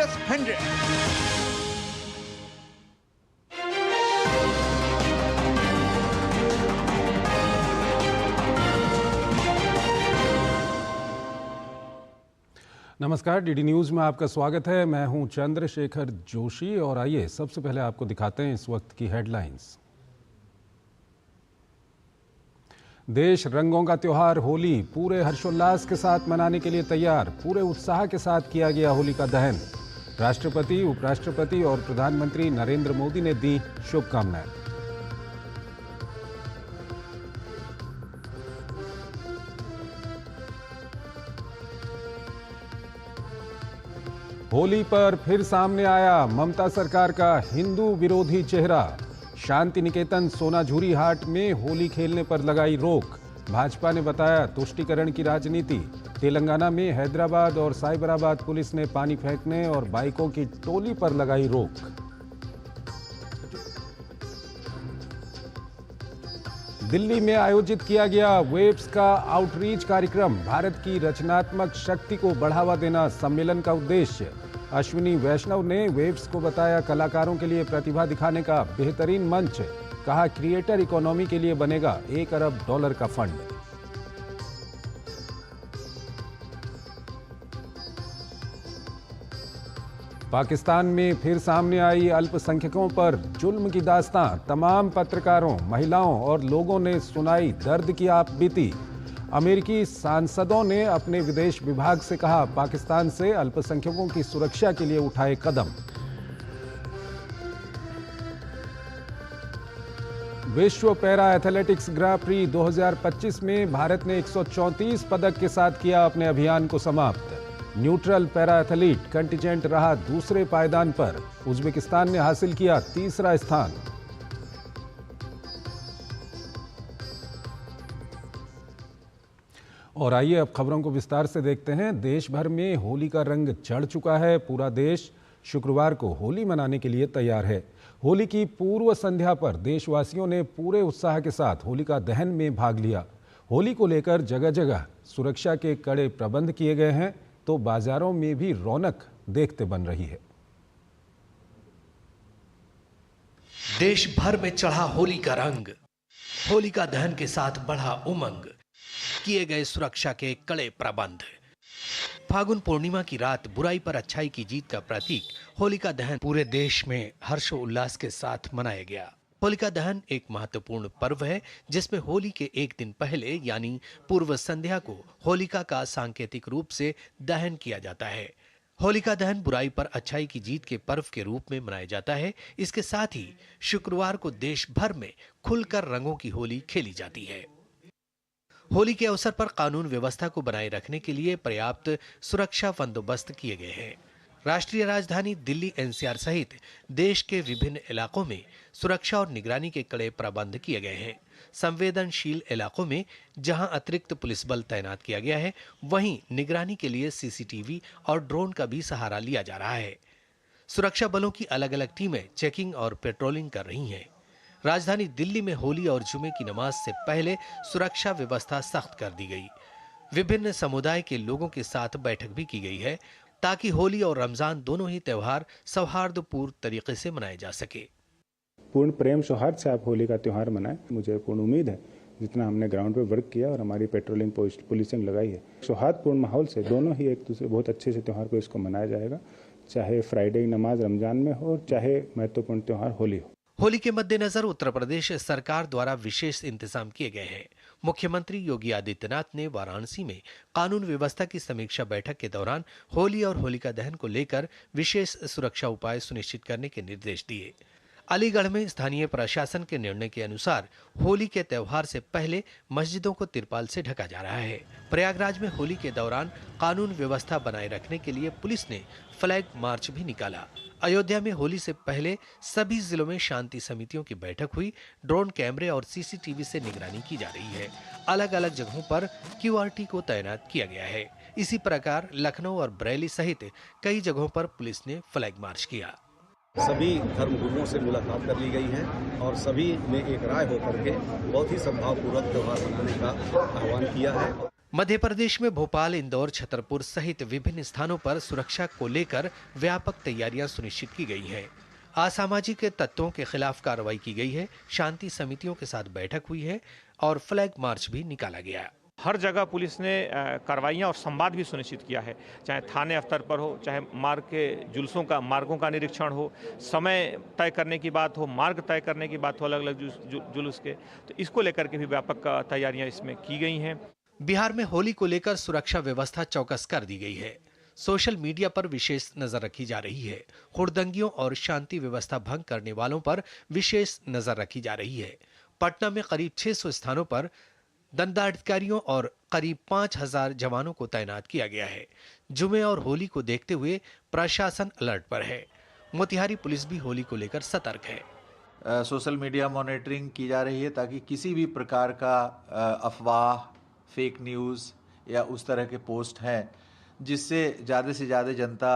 Dangerous 100। नमस्कार, DD news में आपका स्वागत है। मैं हूं चंद्रशेखर जोशी और आइए सबसे पहले आपको दिखाते हैं इस वक्त की हेडलाइंस। देश रंगों का त्योहार होली पूरे हर्षोल्लास के साथ मनाने के लिए तैयार। पूरे उत्साह के साथ किया गया होलिका दहन। राष्ट्रपति, उपराष्ट्रपति और प्रधानमंत्री नरेंद्र मोदी ने दी शुभकामनाएं। होली पर फिर सामने आया ममता सरकार का हिंदू विरोधी चेहरा। शांति निकेतन सोनाझुरी हाट में होली खेलने पर लगाई रोक। भाजपा ने बताया तुष्टीकरण की राजनीति। तेलंगाना में हैदराबाद और साइबराबाद पुलिस ने पानी फेंकने और बाइकों की टोली पर लगाई रोक। दिल्ली में आयोजित किया गया वेव्स का आउटरीच कार्यक्रम। भारत की रचनात्मक शक्ति को बढ़ावा देना सम्मेलन का उद्देश्य। अश्विनी वैष्णव ने वेव्स को बताया कलाकारों के लिए प्रतिभा दिखाने का बेहतरीन मंच। कहा क्रिएटर इकोनॉमी के लिए बनेगा $1 अरब का फंड। पाकिस्तान में फिर सामने आई अल्पसंख्यकों पर जुल्म की दास्तां। तमाम पत्रकारों, महिलाओं और लोगों ने सुनाई दर्द की आप बीती। अमेरिकी सांसदों ने अपने विदेश विभाग से कहा पाकिस्तान से अल्पसंख्यकों की सुरक्षा के लिए उठाए कदम। विश्व पैरा एथलेटिक्स ग्रां प्री 2025 में भारत ने 134 पदक के साथ किया अपने अभियान को समाप्त। न्यूट्रल पैरा एथलीट कंटिजेंट रहा दूसरे पायदान पर। उज्बेकिस्तान ने हासिल किया तीसरा स्थान। और आइए अब खबरों को विस्तार से देखते हैं। देश भर में होली का रंग चढ़ चुका है। पूरा देश शुक्रवार को होली मनाने के लिए तैयार है। होली की पूर्व संध्या पर देशवासियों ने पूरे उत्साह के साथ होलिका दहन में भाग लिया। होली को लेकर जगह जगह सुरक्षा के कड़े प्रबंध किए गए हैं, तो बाजारों में भी रौनक देखते बन रही है। देश भर में चढ़ा होली का रंग। होलिका दहन के साथ बढ़ा उमंग। किए गए सुरक्षा के कड़े प्रबंध। फागुन पूर्णिमा की रात बुराई पर अच्छाई की जीत का प्रतीक होलिका दहन पूरे देश में हर्षोल्लास के साथ मनाया गया। होलिका दहन एक महत्वपूर्ण पर्व है जिसमें होली के एक दिन पहले यानी पूर्व संध्या को होलिका का सांकेतिक रूप से दहन किया जाता है। होलिका दहन बुराई पर अच्छाई की जीत के पर्व के रूप में मनाया जाता है। इसके साथ ही शुक्रवार को देश भर में खुलकर रंगों की होली खेली जाती है। होली के अवसर पर कानून व्यवस्था को बनाए रखने के लिए पर्याप्त सुरक्षा बंदोबस्त किए गए हैं। राष्ट्रीय राजधानी दिल्ली एनसीआर सहित देश के विभिन्न इलाकों में सुरक्षा और निगरानी के कड़े प्रबंध किए गए हैं। संवेदनशील इलाकों में जहां अतिरिक्त पुलिस बल तैनात किया गया है, वहीं निगरानी के लिए सीसीटीवी और ड्रोन का भी सहारा लिया जा रहा है। सुरक्षा बलों की अलग अलग टीमें चेकिंग और पेट्रोलिंग कर रही हैं। राजधानी दिल्ली में होली और जुमे की नमाज से पहले सुरक्षा व्यवस्था सख्त कर दी गई। विभिन्न समुदाय के लोगों के साथ बैठक भी की गई है ताकि होली और रमजान दोनों ही त्योहार सौहार्दपूर्ण तरीके से मनाए जा सके। पूर्ण प्रेम सौहार्द से आप होली का त्योहार मनाएं। मुझे पूर्ण उम्मीद है जितना हमने ग्राउंड पे वर्क किया और हमारी पेट्रोलिंग पुलिसिंग लगाई है, सौहार्दपूर्ण माहौल से दोनों ही एक दूसरे बहुत अच्छे से त्योहार को इसको मनाया जाएगा, चाहे फ्राइडे नमाज रमजान में हो, चाहे महत्वपूर्ण त्योहार होली हो। होली के मद्देनजर उत्तर प्रदेश सरकार द्वारा विशेष इंतजाम किए गए हैं। मुख्यमंत्री योगी आदित्यनाथ ने वाराणसी में कानून व्यवस्था की समीक्षा बैठक के दौरान होली और होलिका दहन को लेकर विशेष सुरक्षा उपाय सुनिश्चित करने के निर्देश दिए। अलीगढ़ में स्थानीय प्रशासन के निर्णय के अनुसार होली के त्योहार से पहले मस्जिदों को तिरपाल से ढका जा रहा है। प्रयागराज में होली के दौरान कानून व्यवस्था बनाए रखने के लिए पुलिस ने फ्लैग मार्च भी निकाला। अयोध्या में होली से पहले सभी जिलों में शांति समितियों की बैठक हुई। ड्रोन कैमरे और सीसीटीवी से निगरानी की जा रही है। अलग अलग जगहों पर क्यूआरटी को तैनात किया गया है। इसी प्रकार लखनऊ और बरेली सहित कई जगहों पर पुलिस ने फ्लैग मार्च किया। सभी धर्मगुरुओं से मुलाकात कर ली गई है और सभी ने एक राय होकर के बहुत ही सद्भावपूर्वक त्योहार मनाने का आह्वान किया है। मध्य प्रदेश में भोपाल, इंदौर, छतरपुर सहित विभिन्न स्थानों पर सुरक्षा को लेकर व्यापक तैयारियां सुनिश्चित की गई हैं। असामाजिक तत्वों के खिलाफ कार्रवाई की गई है, शांति समितियों के साथ बैठक हुई है और फ्लैग मार्च भी निकाला गया। हर जगह पुलिस ने कार्रवाइयाँ और संवाद भी सुनिश्चित किया है, चाहे थाने स्तर पर हो, चाहे मार्ग के जुलूसों का मार्गों का निरीक्षण हो, समय तय करने की बात हो, मार्ग तय करने की बात हो अलग अलग जुलूस के, तो इसको लेकर के भी व्यापक तैयारियां इसमें की गई हैं। बिहार में होली को लेकर सुरक्षा व्यवस्था चौकस कर दी गई है। सोशल मीडिया पर विशेष नजर रखी जा रही है। हुड़दंगियों और शांति व्यवस्था भंग करने वालों पर विशेष नजर रखी जा रही है। पटना में करीब 600 स्थानों पर दंडाधिकारियों और करीब 5000 जवानों को तैनात किया गया है। जुमे और होली को देखते हुए प्रशासन अलर्ट पर है। मोतिहारी पुलिस भी होली को लेकर सतर्क है। सोशल मीडिया मॉनिटरिंग की जा रही है ताकि किसी भी प्रकार का अफवाह, फेक न्यूज़ या उस तरह के पोस्ट हैं जिससे ज़्यादा से ज़्यादा जनता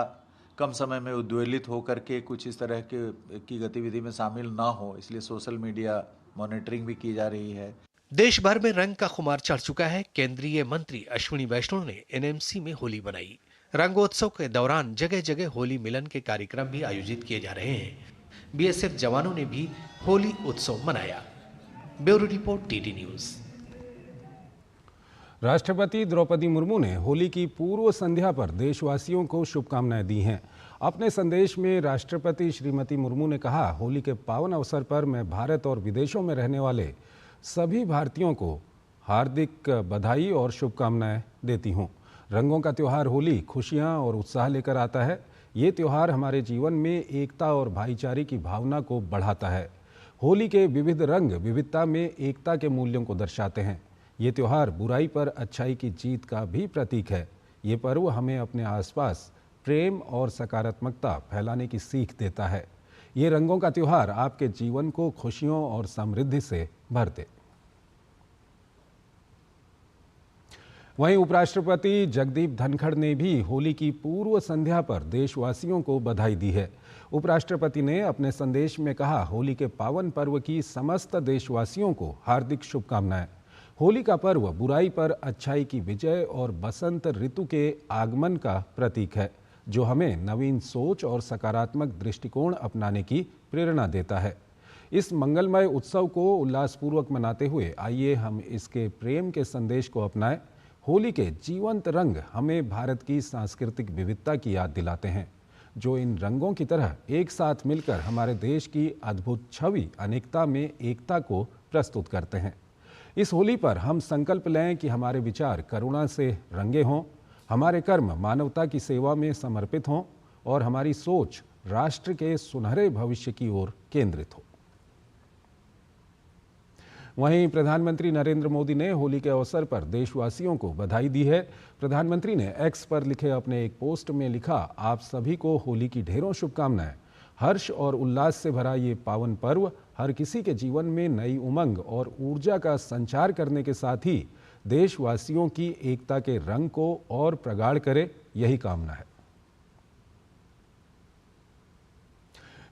कम समय में उद्वेलित होकर के कुछ इस तरह की गतिविधि में शामिल ना हो, इसलिए सोशल मीडिया मॉनिटरिंग भी की जा रही है। देश भर में रंग का खुमार चढ़ चुका है। केंद्रीय मंत्री अश्विनी वैष्णव ने एनएमसी में होली मनाई। रंगोत्सव के दौरान जगह जगह होली मिलन के कार्यक्रम भी आयोजित किए जा रहे हैं। बीएसएफ जवानों ने भी होली उत्सव मनाया। Bureau report, TT news. राष्ट्रपति द्रौपदी मुर्मू ने होली की पूर्व संध्या पर देशवासियों को शुभकामनाएं दी हैं। अपने संदेश में राष्ट्रपति श्रीमती मुर्मू ने कहा, होली के पावन अवसर पर मैं भारत और विदेशों में रहने वाले सभी भारतीयों को हार्दिक बधाई और शुभकामनाएं देती हूं। रंगों का त्यौहार होली खुशियां और उत्साह लेकर आता है। ये त्यौहार हमारे जीवन में एकता और भाईचारे की भावना को बढ़ाता है। होली के विविध रंग विविधता में एकता के मूल्यों को दर्शाते हैं। ये त्यौहार बुराई पर अच्छाई की जीत का भी प्रतीक है। ये पर्व हमें अपने आसपास प्रेम और सकारात्मकता फैलाने की सीख देता है। ये रंगों का त्यौहार आपके जीवन को खुशियों और समृद्धि से भर दे। वहीं उपराष्ट्रपति जगदीप धनखड़ ने भी होली की पूर्व संध्या पर देशवासियों को बधाई दी है। उपराष्ट्रपति ने अपने संदेश में कहा, होली के पावन पर्व की समस्त देशवासियों को हार्दिक शुभकामनाएं। होली का पर्व बुराई पर अच्छाई की विजय और बसंत ऋतु के आगमन का प्रतीक है, जो हमें नवीन सोच और सकारात्मक दृष्टिकोण अपनाने की प्रेरणा देता है। इस मंगलमय उत्सव को उल्लासपूर्वक मनाते हुए आइए हम इसके प्रेम के संदेश को अपनाएं। होली के जीवंत रंग हमें भारत की सांस्कृतिक विविधता की याद दिलाते हैं, जो इन रंगों की तरह एक साथ मिलकर हमारे देश की अद्भुत छवि अनेकता में एकता को प्रस्तुत करते हैं। इस होली पर हम संकल्प लें कि हमारे विचार करुणा से रंगे हों, हमारे कर्म मानवता की सेवा में समर्पित हों और हमारी सोच राष्ट्र के सुनहरे भविष्य की ओर केंद्रित हो। वहीं प्रधानमंत्री नरेंद्र मोदी ने होली के अवसर पर देशवासियों को बधाई दी है। प्रधानमंत्री ने एक्स पर लिखे अपने एक पोस्ट में लिखा, आप सभी को होली की ढेरों शुभकामनाएं। हर्ष और उल्लास से भरा ये पावन पर्व हर किसी के जीवन में नई उमंग और ऊर्जा का संचार करने के साथ ही देशवासियों की एकता के रंग को और प्रगाढ़ करे, यही कामना है।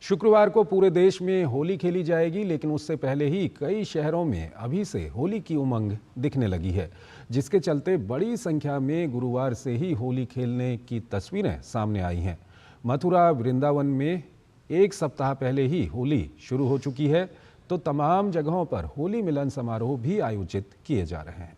शुक्रवार को पूरे देश में होली खेली जाएगी, लेकिन उससे पहले ही कई शहरों में अभी से होली की उमंग दिखने लगी है, जिसके चलते बड़ी संख्या में गुरुवार से ही होली खेलने की तस्वीरें सामने आई हैं। मथुरा, वृंदावन में एक सप्ताह पहले ही होली शुरू हो चुकी है, तो तमाम जगहों पर होली मिलन समारोह भी आयोजित किए जा रहे हैं।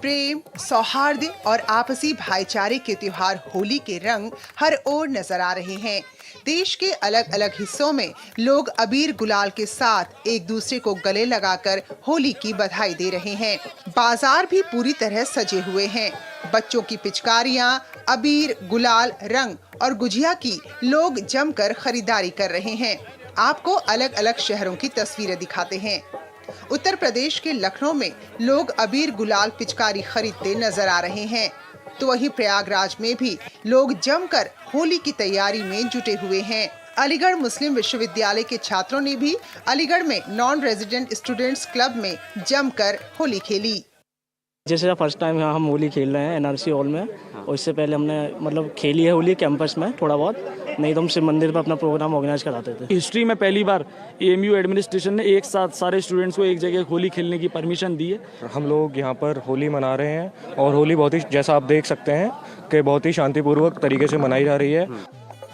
प्रेम, सौहार्द और आपसी भाईचारे के त्योहार होली के रंग हर ओर नजर आ रहे हैं। देश के अलग अलग हिस्सों में लोग अबीर गुलाल के साथ एक दूसरे को गले लगाकर होली की बधाई दे रहे हैं। बाजार भी पूरी तरह सजे हुए हैं। बच्चों की पिचकारियां, अबीर, गुलाल, रंग और गुजिया की लोग जमकर खरीदारी कर रहे हैं। आपको अलग अलग शहरों की तस्वीरें दिखाते हैं। उत्तर प्रदेश के लखनऊ में लोग अबीर, गुलाल, पिचकारी खरीदते नजर आ रहे हैं, तो वहीं प्रयागराज में भी लोग जमकर होली की तैयारी में जुटे हुए हैं। अलीगढ़ मुस्लिम विश्वविद्यालय के छात्रों ने भी अलीगढ़ में नॉन रेजिडेंट स्टूडेंट्स क्लब में जमकर होली खेली। जैसे फर्स्ट टाइम यहाँ हम होली खेल रहे हैं एनआरसी हॉल में, और इससे पहले हमने मतलब खेली है होली कैंपस में थोड़ा बहुत, नहीं तो हम शिव मंदिर पर अपना प्रोग्राम ऑर्गेनाइज कराते थे। हिस्ट्री में पहली बार एएमयू एडमिनिस्ट्रेशन ने एक साथ सारे स्टूडेंट्स को एक जगह होली खेलने की परमिशन दी है। हम लोग यहाँ पर होली मना रहे हैं और होली बहुत ही, जैसा आप देख सकते हैं कि बहुत ही शांतिपूर्वक तरीके से मनाई जा रही है।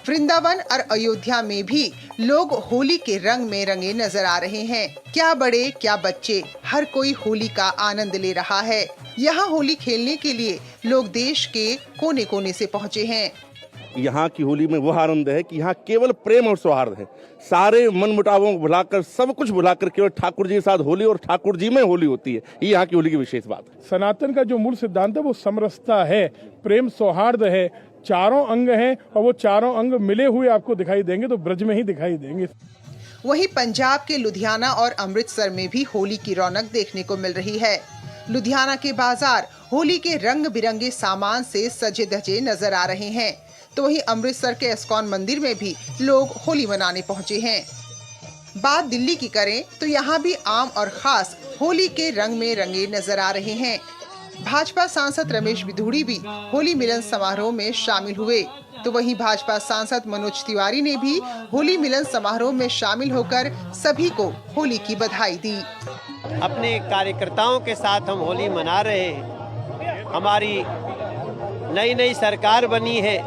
वृंदावन और अयोध्या में भी लोग होली के रंग में रंगे नजर आ रहे हैं। क्या बड़े क्या बच्चे, हर कोई होली का आनंद ले रहा है। यहाँ होली खेलने के लिए लोग देश के कोने कोने से पहुँचे हैं। यहाँ की होली में वह आनंद है कि यहाँ केवल प्रेम और सौहार्द है। सारे मन मुटावों को भुलाकर, सब कुछ भुलाकर केवल ठाकुर जी के साथ होली और ठाकुर जी में होली होती है। ये यहाँ की होली की विशेष बात है। सनातन का जो मूल सिद्धांत है वो समरसता है, प्रेम सौहार्द है, चारों अंग हैं और वो चारों अंग मिले हुए आपको दिखाई देंगे तो ब्रज में ही दिखाई देंगे। वहीं पंजाब के लुधियाना और अमृतसर में भी होली की रौनक देखने को मिल रही है। लुधियाना के बाजार होली के रंग बिरंगे सामान से सजे धजे नजर आ रहे हैं, तो वहीं अमृतसर के इस्कॉन मंदिर में भी लोग होली मनाने पहुंचे हैं। बात दिल्ली की करें तो यहाँ भी आम और खास होली के रंग में रंगे नजर आ रहे हैं। भाजपा सांसद रमेश बिधूड़ी भी होली मिलन समारोह में शामिल हुए, तो वहीं भाजपा सांसद मनोज तिवारी ने भी होली मिलन समारोह में शामिल होकर सभी को होली की बधाई दी। अपने कार्यकर्ताओं के साथ हम होली मना रहे हैं। हमारी नई नई सरकार बनी है,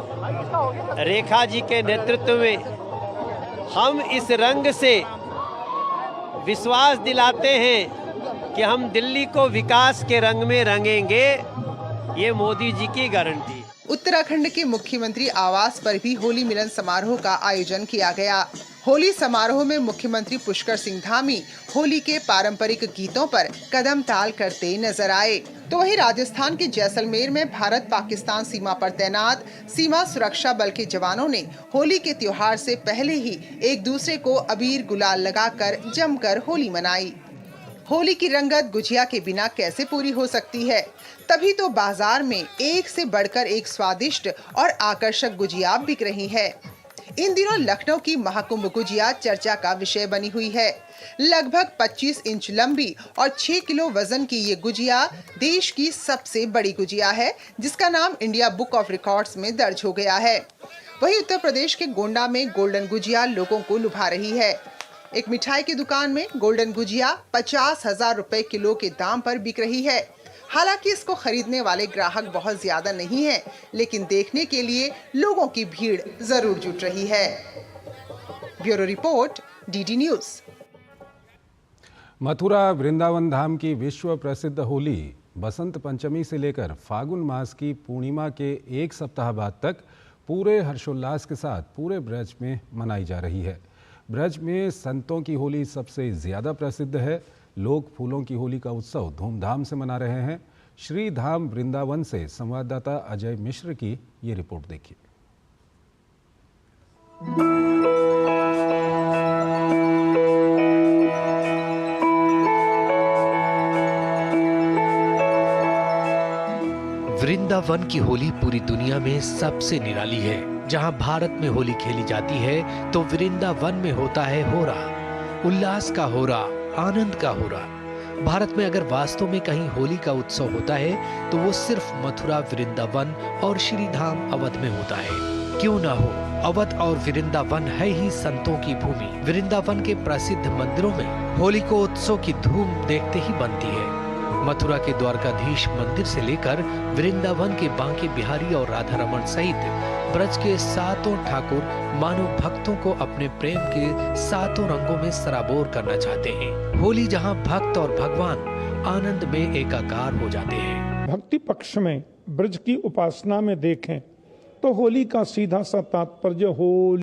रेखा जी के नेतृत्व में हम इस रंग से विश्वास दिलाते हैं कि हम दिल्ली को विकास के रंग में रंगेंगे। ये मोदी जी की गारंटी। उत्तराखंड के मुख्यमंत्री आवास पर भी होली मिलन समारोह का आयोजन किया गया। होली समारोह में मुख्यमंत्री पुष्कर सिंह धामी होली के पारंपरिक गीतों पर कदम ताल करते नजर आए, तो वहीं राजस्थान के जैसलमेर में भारत पाकिस्तान सीमा पर तैनात सीमा सुरक्षा बल के जवानों ने होली के त्योहार से पहले ही एक दूसरे को अबीर गुलाल लगाकर जमकर होली मनाई। होली की रंगत गुजिया के बिना कैसे पूरी हो सकती है, तभी तो बाजार में एक से बढ़कर एक स्वादिष्ट और आकर्षक गुजिया बिक रही है। इन दिनों लखनऊ की महाकुंभ गुजिया चर्चा का विषय बनी हुई है। लगभग 25 इंच लंबी और 6 किलो वजन की ये गुजिया देश की सबसे बड़ी गुजिया है, जिसका नाम इंडिया बुक ऑफ रिकॉर्ड्स में दर्ज हो गया है। वहीं उत्तर प्रदेश के गोंडा में गोल्डन गुजिया लोगों को लुभा रही है। एक मिठाई की दुकान में गोल्डन गुजिया 50,000 रुपए किलो के दाम पर बिक रही है। हालांकि इसको खरीदने वाले ग्राहक बहुत ज्यादा नहीं है, लेकिन देखने के लिए लोगों की भीड़ जरूर जुट रही है। Bureau report, DD news. Mathura Vrindavan धाम की विश्व प्रसिद्ध होली बसंत पंचमी से लेकर फागुन मास की पूर्णिमा के एक सप्ताह बाद तक पूरे हर्षोल्लास के साथ पूरे ब्रज में मनाई जा रही है। ब्रज में संतों की होली सबसे ज़्यादा प्रसिद्ध है। लोग फूलों की होली का उत्सव धूमधाम से मना रहे हैं। श्री धाम वृंदावन से संवाददाता अजय मिश्र की ये रिपोर्ट देखिए। वृंदावन की होली पूरी दुनिया में सबसे निराली है। जहां भारत में होली खेली जाती है तो वृंदावन में होता है होरा, उल्लास का होरा, आनंद का होरा। भारत में अगर वास्तव में कहीं होली का उत्सव होता है तो वो सिर्फ मथुरा, वृंदावन और श्री धाम अवध में होता है। क्यों ना हो, अवध और वृंदावन है ही संतों की भूमि। वृंदावन के प्रसिद्ध मंदिरों में होली को उत्सव की धूम देखते ही बनती है। मथुरा के द्वारकाधीश मंदिर से लेकर वृंदावन के बांके बिहारी और राधा रमन सहित ब्रज के सातों ठाकुर मानो भक्तों को अपने प्रेम के सातों रंगों में सराबोर करना चाहते हैं। होली जहां भक्त और भगवान आनंद में एकाकार हो जाते हैं। भक्ति पक्ष में ब्रज की उपासना में देखें तो होली का सीधा सा तात्पर्य होली,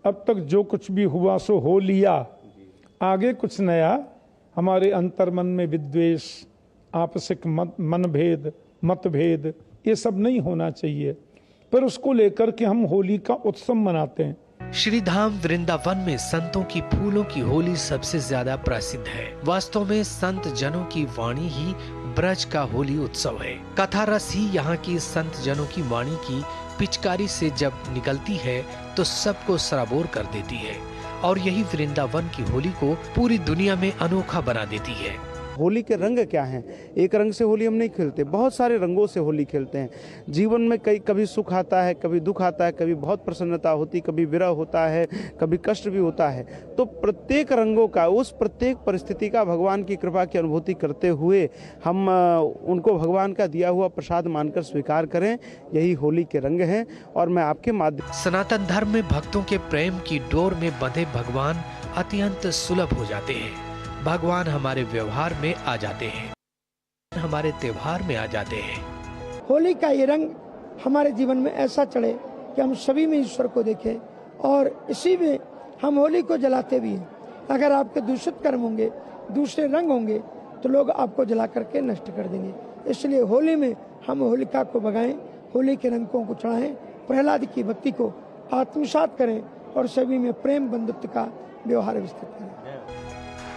अब तक जो कुछ भी हुआ सो हो लिया, आगे कुछ नया। हमारे अंतर्मन में विद्वेष, आपसिक मनभेद, मतभेद ये सब नहीं होना चाहिए, पर उसको लेकर के हम होली का उत्सव मनाते हैं। श्री धाम वृंदावन में संतों की फूलों की होली सबसे ज्यादा प्रसिद्ध है। वास्तव में संत जनों की वाणी ही ब्रज का होली उत्सव है। कथा रस ही यहाँ की संत जनों की वाणी की पिचकारी से जब निकलती है तो सबको सराबोर कर देती है, और यही वृंदावन की होली को पूरी दुनिया में अनोखा बना देती है। होली के रंग क्या हैं? एक रंग से होली हम नहीं खेलते, बहुत सारे रंगों से होली खेलते हैं। जीवन में कभी सुख आता है, कभी दुख आता है, कभी बहुत प्रसन्नता होती, कभी विरह होता है, कभी कष्ट भी होता है। तो प्रत्येक रंगों का, उस प्रत्येक परिस्थिति का भगवान की कृपा की अनुभूति करते हुए हम उनको भगवान का दिया हुआ प्रसाद मानकर स्वीकार करें। यही होली के रंग हैं। और मैं आपके माध्यम सनातन धर्म में भक्तों के प्रेम की डोर में बंधे भगवान अत्यंत सुलभ हो जाते हैं। भगवान हमारे व्यवहार में आ जाते हैं, हमारे त्योहार में आ जाते हैं। होली का ये रंग हमारे जीवन में ऐसा चढ़े कि हम सभी में ईश्वर को देखें और इसी में हम होली को जलाते भी हैं। अगर आपके दूषित कर्म होंगे, दूसरे रंग होंगे, तो लोग आपको जला करके नष्ट कर देंगे। इसलिए होली में हम होलिका को भगाएं, होली के रंगों को चढ़ाएं, प्रहलाद की भक्ति को आत्मसात करें और सभी में प्रेम बंधुत्व का व्यवहार विस्तृत करें।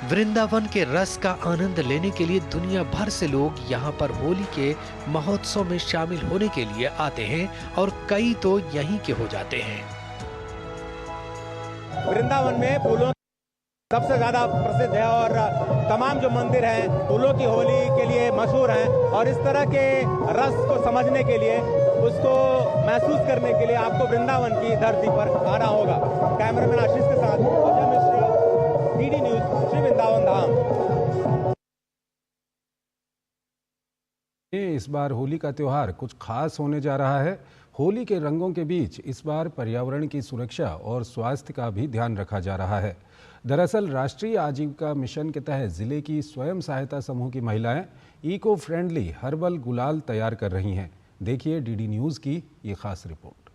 वृंदावन के रस का आनंद लेने के लिए दुनिया भर से लोग यहाँ पर होली के महोत्सव में शामिल होने के लिए आते हैं और कई तो यहीं के हो जाते हैं। वृंदावन में फूलों सबसे ज्यादा प्रसिद्ध है और तमाम जो मंदिर हैं फूलों की होली के लिए मशहूर हैं। और इस तरह के रस को समझने के लिए, उसको महसूस करने के लिए आपको वृंदावन की धरती पर आना होगा। कैमरामैन आशीष के साथ अजय मिश्रा, डीडी न्यूज, श्री वृंदावन धाम। इस बार होली का त्यौहार कुछ खास होने जा रहा है। होली के रंगों के बीच इस बार पर्यावरण की सुरक्षा और स्वास्थ्य का भी ध्यान रखा जा रहा है। दरअसल राष्ट्रीय आजीविका मिशन के तहत जिले की स्वयं सहायता समूह की महिलाएं इको फ्रेंडली हर्बल गुलाल तैयार कर रही हैं। देखिए डीडी न्यूज की ये खास रिपोर्ट।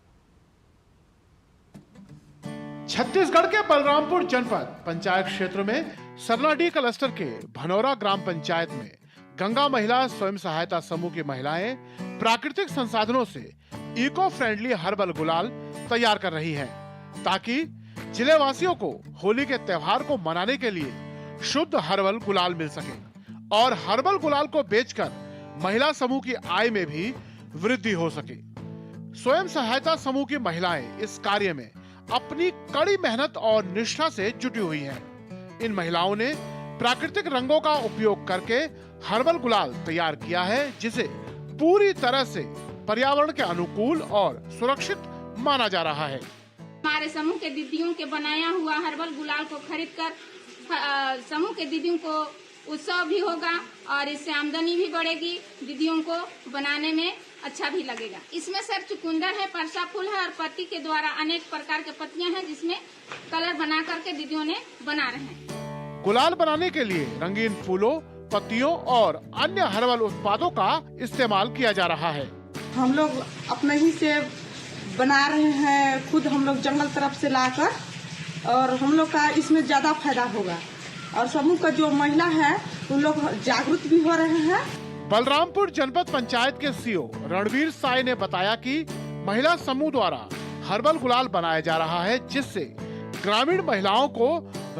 छत्तीसगढ़ के बलरामपुर जनपद पंचायत क्षेत्र में सरनाडीह क्लस्टर के भनौरा ग्राम पंचायत में गंगा महिला स्वयं सहायता समूह की महिलाएं प्राकृतिक संसाधनों से इको फ्रेंडली हर्बल गुलाल तैयार कर रही हैं, ताकि जिले वासियों को होली के त्योहार को मनाने के लिए शुद्ध हर्बल गुलाल मिल सके और हर्बल गुलाल को बेचकर महिला समूह की आय में भी वृद्धि हो सके। स्वयं सहायता समूह की महिलाएं इस कार्य में अपनी कड़ी मेहनत और निष्ठा से जुटी हुई हैं। इन महिलाओं ने प्राकृतिक रंगों का उपयोग करके हर्बल गुलाल तैयार किया है, जिसे पूरी तरह से पर्यावरण के अनुकूल और सुरक्षित माना जा रहा है। हमारे समूह के दीदियों के बनाया हुआ हर्बल गुलाल को खरीदकर समूह के दीदियों को उत्सव भी होगा और इससे आमदनी भी बढ़ेगी, दीदियों को बनाने में अच्छा भी लगेगा। इसमें सिर्फ चुकंदर है, परसा फूल है और पत्ती के द्वारा अनेक प्रकार के पत्तियां हैं, जिसमें कलर बना करके दीदियों ने बना रहे हैं। गुलाल बनाने के लिए रंगीन फूलों, पत्तियों और अन्य हर्बल उत्पादों का इस्तेमाल किया जा रहा है। हम लोग अपने ही से बना रहे हैं, खुद हम लोग जंगल तरफ से लाकर, और हम लोग का इसमें ज्यादा फायदा होगा और समूह का जो महिला है उन लोग जागरूक भी हो रहे हैं। बलरामपुर जनपद पंचायत के सीओ रणवीर साय ने बताया कि महिला समूह द्वारा हर्बल गुलाल बनाया जा रहा है, जिससे ग्रामीण महिलाओं को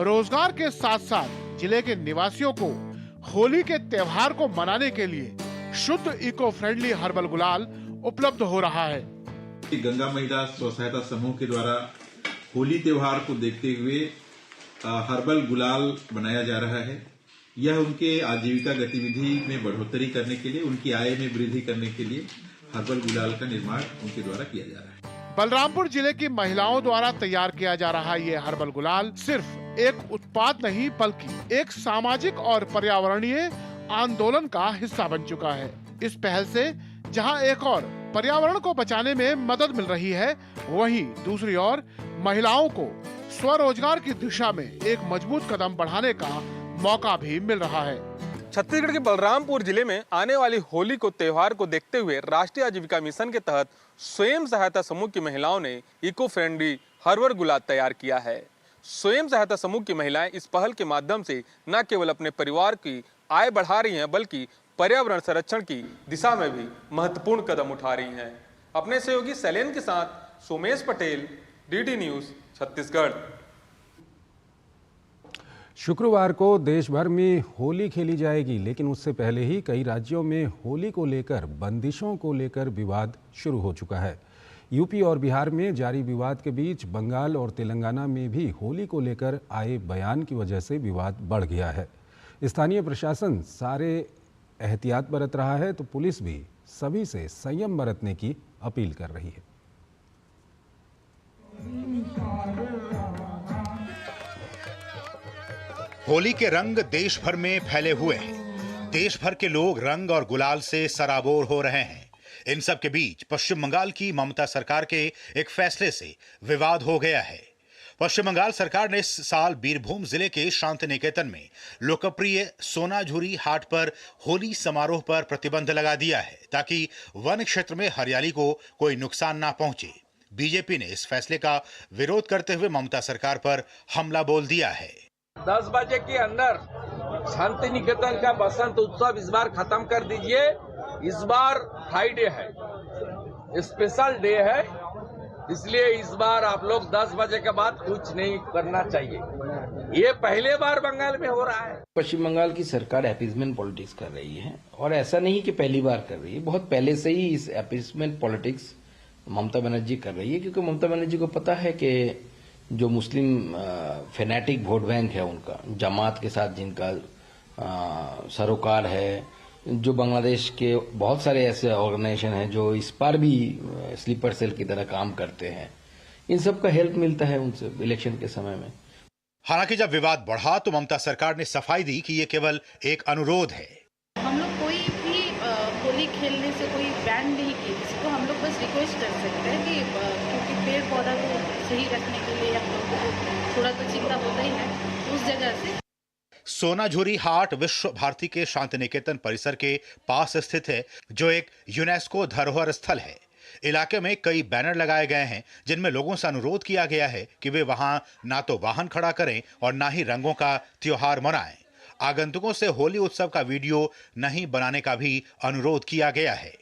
रोजगार के साथ साथ जिले के निवासियों को होली के त्योहार को मनाने के लिए शुद्ध इको फ्रेंडली हर्बल गुलाल उपलब्ध हो रहा है। गंगा महिला स्व सहायता समूह के द्वारा होली त्योहार को देखते हुए हर्बल गुलाल बनाया जा रहा है। यह उनके आजीविका गतिविधि में बढ़ोतरी करने के लिए, उनकी आय में वृद्धि करने के लिए हर्बल गुलाल का निर्माण उनके द्वारा किया जा रहा है। बलरामपुर जिले की महिलाओं द्वारा तैयार किया जा रहा ये हर्बल गुलाल सिर्फ एक उत्पाद नहीं, बल्कि एक सामाजिक और पर्यावरणीय आंदोलन का हिस्सा बन चुका है। इस पहल से जहां एक और पर्यावरण को बचाने में मदद मिल रही है, वहीं दूसरी ओर महिलाओं को स्वरोजगार की दिशा में एक मजबूत कदम बढ़ाने का मौका भी मिल रहा है। छत्तीसगढ़ के बलरामपुर जिले में आने वाली होली को त्योहार को देखते हुए राष्ट्रीय आजीविका मिशन के तहत स्वयं सहायता समूह की महिलाओं ने इको फ्रेंडली हर्बल गुलाल तैयार किया है। स्वयं सहायता समूह की महिलाएं इस पहल के माध्यम से न केवल अपने परिवार की आय बढ़ा रही हैं, बल्कि पर्यावरण संरक्षण की दिशा में भी महत्वपूर्ण कदम उठा रही हैं। अपने सहयोगी सैलेन के साथ सोमेश पटेल, डीडी न्यूज, छत्तीसगढ़। शुक्रवार को देश भर में होली खेली जाएगी, लेकिन उससे पहले ही कई राज्यों में होली को लेकर बंदिशों को लेकर विवाद शुरू हो चुका है। यूपी और बिहार में जारी विवाद के बीच बंगाल और तेलंगाना में भी होली को लेकर आए बयान की वजह से विवाद बढ़ गया है। स्थानीय प्रशासन सारे एहतियात बरत रहा है तो पुलिस भी सभी से संयम बरतने की अपील कर रही है। होली के रंग देश भर में फैले हुए हैं। देश भर के लोग रंग और गुलाल से सराबोर हो रहे हैं। इन सब के बीच पश्चिम बंगाल की ममता सरकार के एक फैसले से विवाद हो गया है। पश्चिम बंगाल सरकार ने इस साल बीरभूम जिले के शांति निकेतन में लोकप्रिय सोनाझुरी हाट पर होली समारोह पर प्रतिबंध लगा दिया है ताकि वन क्षेत्र में हरियाली को कोई नुकसान ना पहुंचे। बीजेपी ने इस फैसले का विरोध करते हुए ममता सरकार पर हमला बोल दिया है। 10 बजे के अंदर शांति निकेतन का बसंत उत्सव इस बार खत्म कर दीजिए। इस बार फ्राइडे है, स्पेशल डे है, इसलिए इस बार आप लोग 10 बजे के बाद कुछ नहीं करना चाहिए। ये पहले बार बंगाल में हो रहा है। पश्चिम बंगाल की सरकार अपीसमेंट पॉलिटिक्स कर रही है और ऐसा नहीं कि पहली बार कर रही है, बहुत पहले से ही इस अपीसमेंट पॉलिटिक्स ममता बनर्जी कर रही है, क्योंकि ममता बनर्जी को पता है कि जो मुस्लिम फेनेटिक वोट बैंक है उनका, जमात के साथ जिनका सरोकार है, जो बांग्लादेश के बहुत सारे ऐसे ऑर्गेनाइजेशन हैं जो इस पर भी स्लीपर सेल की तरह काम करते हैं, इन सब का हेल्प मिलता है उनसे इलेक्शन के समय में। हालांकि जब विवाद बढ़ा तो ममता सरकार ने सफाई दी कि ये केवल एक अनुरोध है। हम लोग कोई भी होली खेलने से कोई बैन नहीं किए, इसको हम लोग बस रिक्वेस्ट कर सकते हैं कि क्योंकि पेड़ पौधा को सही रखने के लिए हम लोग को थोड़ा तो चिंता होता ही है उस जगह से। सोनाझुरी हाट विश्व भारती के शांति निकेतन परिसर के पास स्थित है, जो एक यूनेस्को धरोहर स्थल है। इलाके में कई बैनर लगाए गए हैं जिनमें लोगों से अनुरोध किया गया है कि वे वहां ना तो वाहन खड़ा करें और ना ही रंगों का त्योहार मनाएं। आगंतुकों से होली उत्सव का वीडियो नहीं बनाने का भी अनुरोध किया गया है।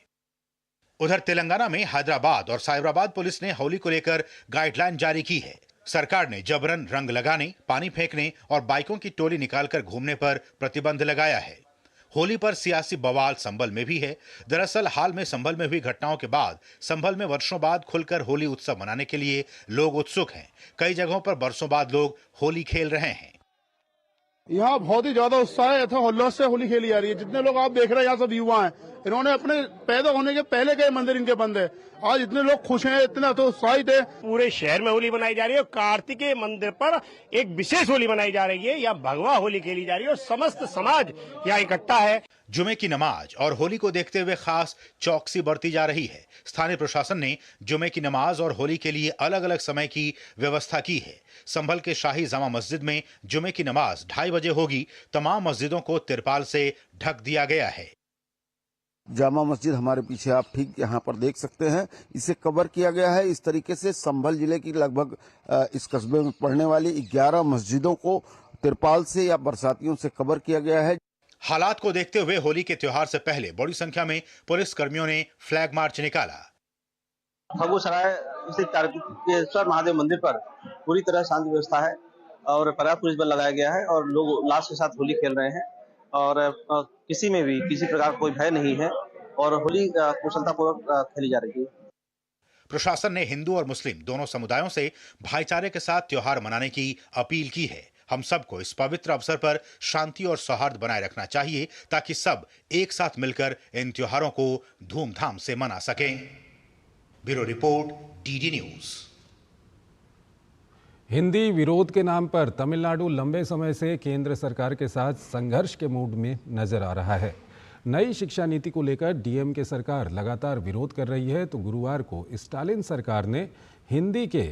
उधर तेलंगाना में हैदराबाद और साइबराबाद पुलिस ने होली को लेकर गाइडलाइन जारी की है। सरकार ने जबरन रंग लगाने, पानी फेंकने और बाइकों की टोली निकालकर घूमने पर प्रतिबंध लगाया है। होली पर सियासी बवाल संभल में भी है। दरअसल हाल में संभल में हुई घटनाओं के बाद संभल में वर्षों बाद खुलकर होली उत्सव मनाने के लिए लोग उत्सुक हैं। कई जगहों पर बरसों बाद लोग होली खेल रहे हैं। यहाँ बहुत ही ज्यादा उत्साह है, उल्लास से होली खेली जा रही है। जितने लोग आप देख रहे हैं यहाँ सब युवा हैं, इन्होंने अपने पैदा होने के पहले के मंदिर इनके बंद है। आज इतने लोग खुश हैं, इतना तो उत्साहित है। पूरे शहर में होली मनाई जा रही है और कार्तिकेय मंदिर पर एक विशेष होली मनाई जा रही है। यहाँ भगवा होली खेली जा रही है और समस्त समाज यहाँ इकट्ठा है। जुमे की नमाज और होली को देखते हुए खास चौकसी बरती जा रही है। स्थानीय प्रशासन ने जुमे की नमाज और होली के लिए अलग अलग समय की व्यवस्था की है। संभल के शाही जामा मस्जिद में जुमे की नमाज 2:30 बजे होगी। तमाम मस्जिदों को तिरपाल से ढक दिया गया है। जामा मस्जिद हमारे पीछे आप ठीक यहाँ पर देख सकते हैं, इसे कवर किया गया है। इस तरीके से संभल जिले की लगभग इस कस्बे में पड़ने वाली 11 मस्जिदों को तिरपाल से या बरसातियों से कवर किया गया है। हालात को देखते हुए होली के त्योहार से पहले बड़ी संख्या में पुलिस कर्मियों ने फ्लैग मार्च निकाला। खगुसराय स्थित तारकेश्वर महादेव मंदिर पर पूरी तरह शांति व्यवस्था है और पर्याप्त पुलिस बल लगाया गया है और लोग उल्लास के साथ होली खेल रहे हैं और किसी में भी किसी प्रकार का कोई भय नहीं है और होली कुशलतापूर्वक खेली जा रही है। प्रशासन ने हिंदू और मुस्लिम दोनों समुदायों से भाईचारे के साथ त्योहार मनाने की अपील की है। हम सबको इस पवित्र अवसर पर शांति और सौहार्द बनाए रखना चाहिए ताकि सब एक साथ मिलकर इन त्योहारों को धूमधाम से मना सकें। Bureau report, DD news. Hindi विरोध के नाम पर तमिलनाडु लंबे समय से केंद्र सरकार के साथ संघर्ष के मूड में नजर आ रहा है। नई शिक्षा नीति को लेकर डीएमके सरकार लगातार विरोध कर रही है तो गुरुवार को स्टालिन सरकार ने हिंदी के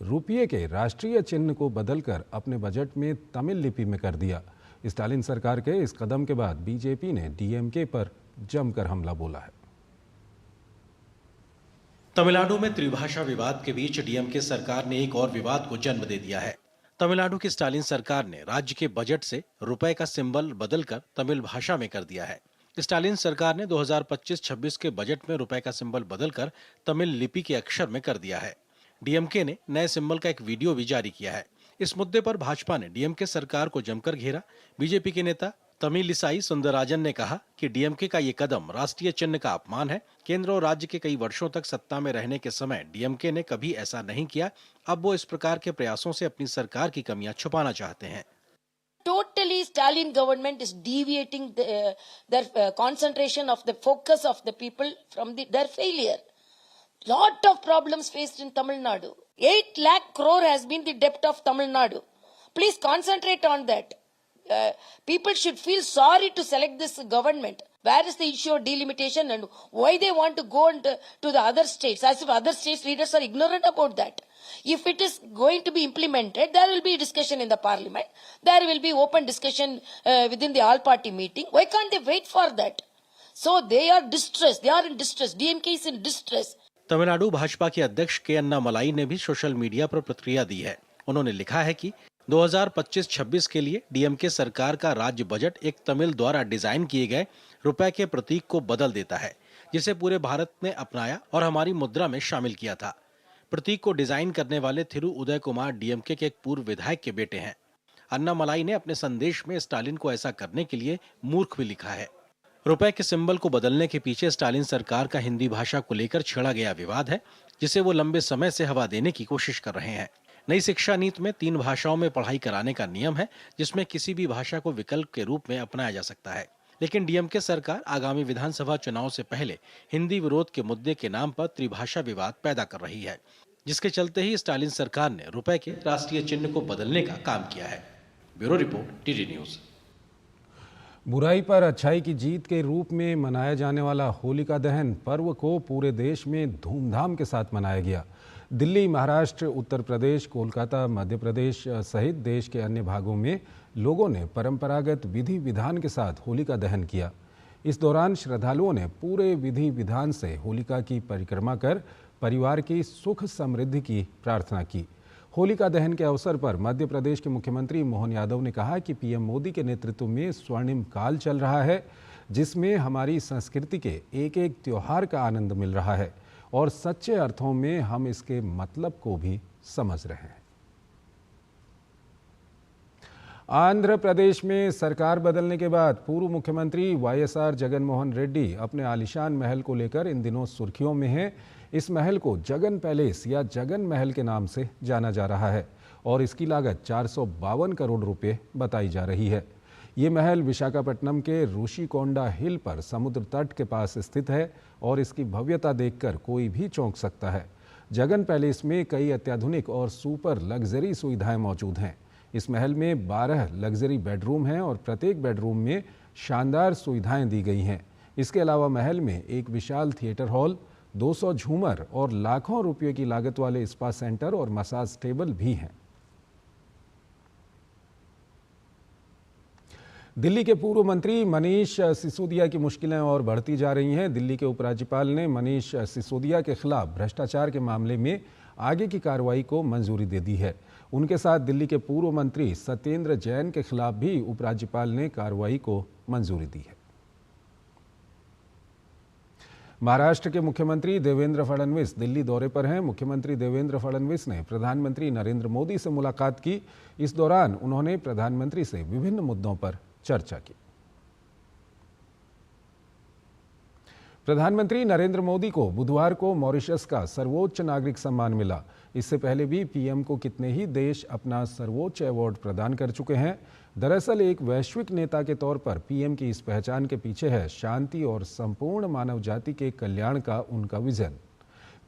रुपये के राष्ट्रीय चिन्ह को बदलकर अपने बजट में तमिल लिपि में कर दिया। स्टालिन सरकार के इस कदम के बाद बीजेपी ने डीएमके पर जमकर हमला बोला है। तमिलनाडु में त्रिभाषा विवाद के बीच डीएमके सरकार ने एक और विवाद को जन्म दे दिया है। तमिलनाडु की स्टालिन सरकार ने राज्य के बजट से रुपए का सिंबल बदलकर तमिल भाषा में कर दिया है। स्टालिन सरकार ने 2025-26 के बजट में रुपए का सिंबल बदलकर तमिल लिपि के अक्षर में कर दिया है। डीएमके ने नए सिंबल का एक वीडियो भी जारी किया है। इस मुद्दे पर भाजपा ने डीएमके सरकार को जमकर घेरा। बीजेपी के नेता तमिलिसाई सुंदरराजन ने कहा कि डीएमके का ये कदम राष्ट्रीय चिन्ह का अपमान है। केंद्र और राज्य के कई वर्षों तक सत्ता में रहने के समय डीएमके ने कभी ऐसा नहीं किया। अब वो इस प्रकार के प्रयासों से अपनी सरकार की कमियां छुपाना चाहते हैं। totally Stalin government is deviating their concentration of the focus of the people from their failure. Lot of problems faced in Tamil Nadu. 8 lakh crore has been the debt of Tamil Nadu. Please concentrate on that. People should feel sorry to select this government. Where is the issue of delimitation and why they want to go to the other states, as if other states leaders are ignorant about that. If it is going to be implemented, there will be discussion in the parliament. There will be open discussion within the all-party meeting. Why can't they wait for that? So they are distressed. They are in distress. DMK is in distress. Tamil Nadu Bhajpa के अध्यक्ष के अन्नामलाई ने भी social media पर प्रतिक्रिया दी है। उन्होंने लिखा है कि 2025-26 के लिए डीएमके सरकार का राज्य बजट एक तमिल द्वारा डिजाइन किए गए रुपए के प्रतीक को बदल देता है, जिसे पूरे भारत ने अपनाया और हमारी मुद्रा में शामिल किया था। प्रतीक को डिजाइन करने वाले थिरु उदय कुमार डीएमके के एक पूर्व विधायक के बेटे हैं। अन्नामलाई ने अपने संदेश में स्टालिन को ऐसा करने के लिए मूर्ख भी लिखा है। रुपए के सिंबल को बदलने के पीछे स्टालिन सरकार का हिंदी भाषा को लेकर छेड़ा गया विवाद है, जिसे वो लंबे समय से हवा देने की कोशिश कर रहे हैं। नई शिक्षा नीति में 3 भाषाओं में पढ़ाई कराने का नियम है, जिसमें किसी भी भाषा को विकल्प के रूप में अपनाया जा सकता है। लेकिन डीएमके सरकार आगामी विधानसभा चुनाव से पहले हिंदी विरोध के मुद्दे के नाम पर त्रिभाषा विवाद पैदा कर रही है, जिसके चलते ही स्टालिन सरकार ने रुपए के राष्ट्रीय चिन्ह को बदलने का काम किया है। Bureau report, TD news. बुराई पर अच्छाई की जीत के रूप में मनाया जाने वाला होलिका दहन पर्व को पूरे देश में धूमधाम के साथ मनाया गया। दिल्ली, महाराष्ट्र, उत्तर प्रदेश, कोलकाता, मध्य प्रदेश सहित देश के अन्य भागों में लोगों ने परंपरागत विधि विधान के साथ होलिका दहन किया। इस दौरान श्रद्धालुओं ने पूरे विधि विधान से होलिका की परिक्रमा कर परिवार की सुख समृद्धि की प्रार्थना की। होलिका दहन के अवसर पर मध्य प्रदेश के मुख्यमंत्री मोहन यादव ने कहा कि पीएम मोदी के नेतृत्व में स्वर्णिम काल चल रहा है, जिसमें हमारी संस्कृति के एक एक त्योहार का आनंद मिल रहा है और सच्चे अर्थों में हम इसके मतलब को भी समझ रहे हैं। आंध्र प्रदेश में सरकार बदलने के बाद पूर्व मुख्यमंत्री वाईएसआर जगनमोहन रेड्डी अपने आलीशान महल को लेकर इन दिनों सुर्खियों में हैं। इस महल को जगन पैलेस या जगन महल के नाम से जाना जा रहा है और इसकी लागत 452 करोड़ रुपए बताई जा रही है। ये महल विशाखापट्टनम के ऋषिकोंडा हिल पर समुद्र तट के पास स्थित है और इसकी भव्यता देखकर कोई भी चौंक सकता है। जगन पैलेस में कई अत्याधुनिक और सुपर लग्जरी सुविधाएं मौजूद हैं। इस महल में 12 लग्जरी बेडरूम हैं और प्रत्येक बेडरूम में शानदार सुविधाएं दी गई हैं। इसके अलावा महल में एक विशाल थिएटर हॉल, 200 झूमर और लाखों रुपये की लागत वाले स्पा सेंटर और मसाज टेबल भी हैं। दिल्ली के पूर्व मंत्री मनीष सिसोदिया की मुश्किलें और बढ़ती जा रही हैं। दिल्ली के उपराज्यपाल ने मनीष सिसोदिया के खिलाफ भ्रष्टाचार के मामले में आगे की कार्रवाई को मंजूरी दे दी है। उनके साथ दिल्ली के पूर्व मंत्री सत्येंद्र जैन के खिलाफ भी उपराज्यपाल ने कार्रवाई को मंजूरी दी है। महाराष्ट्र के मुख्यमंत्री देवेंद्र फडणवीस दिल्ली दौरे पर हैं। मुख्यमंत्री देवेंद्र फडणवीस ने प्रधानमंत्री नरेंद्र मोदी से मुलाकात की। इस दौरान उन्होंने प्रधानमंत्री से विभिन्न मुद्दों पर चर्चा की। प्रधानमंत्री नरेंद्र मोदी को बुधवार को मॉरिशस का सर्वोच्च नागरिक सम्मान मिला। इससे पहले भी पीएम को कितने ही देश अपना सर्वोच्च अवार्ड प्रदान कर चुके हैं। दरअसल एक वैश्विक नेता के तौर पर पीएम की इस पहचान के पीछे है शांति और संपूर्ण मानव जाति के कल्याण का उनका विजन।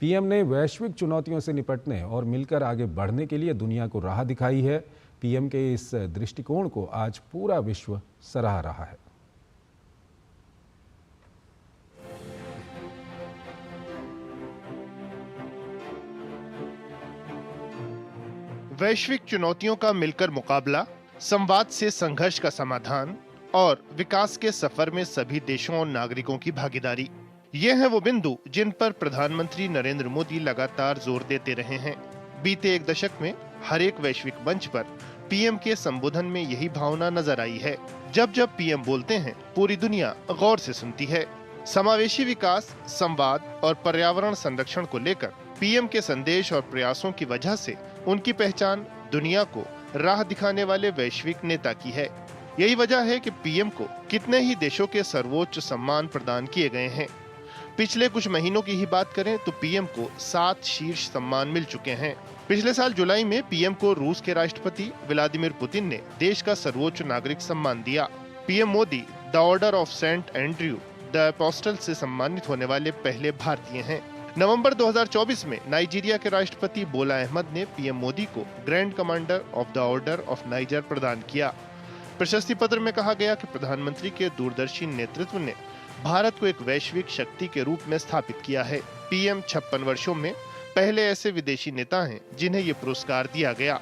पीएम ने वैश्विक चुनौतियों से निपटने और मिलकर आगे बढ़ने के लिए दुनिया को राह दिखाई है। पीएम के इस दृष्टिकोण को आज पूरा विश्व सराह रहा है। वैश्विक चुनौतियों का मिलकर मुकाबला, संवाद से संघर्ष का समाधान और विकास के सफर में सभी देशों और नागरिकों की भागीदारी, ये हैं वो बिंदु जिन पर प्रधानमंत्री नरेंद्र मोदी लगातार जोर देते रहे हैं। बीते एक दशक में हर एक वैश्विक मंच पर पीएम के संबोधन में यही भावना नजर आई है। जब जब पीएम बोलते हैं, पूरी दुनिया गौर से सुनती है। समावेशी विकास, संवाद और पर्यावरण संरक्षण को लेकर पीएम के संदेश और प्रयासों की वजह से उनकी पहचान दुनिया को राह दिखाने वाले वैश्विक नेता की है। यही वजह है कि पीएम को कितने ही देशों के सर्वोच्च सम्मान प्रदान किए गए हैं। पिछले कुछ महीनों की ही बात करें तो पीएम को 7 शीर्ष सम्मान मिल चुके हैं। पिछले साल जुलाई में पीएम को रूस के राष्ट्रपति व्लादिमीर पुतिन ने देश का सर्वोच्च नागरिक सम्मान दिया। PM Modi the order of saint Andrew the apostle से सम्मानित होने वाले पहले भारतीय हैं। नवंबर 2024 में नाइजीरिया के राष्ट्रपति बोला अहमद ने पीएम मोदी को grand commander of the order of niger प्रदान किया। प्रशस्ति पत्र में कहा गया कि प्रधानमंत्री के दूरदर्शी नेतृत्व ने भारत को एक वैश्विक शक्ति के रूप में स्थापित किया है। पीएम 56 वर्षों में पहले ऐसे विदेशी नेता हैं जिन्हें ये पुरस्कार दिया गया।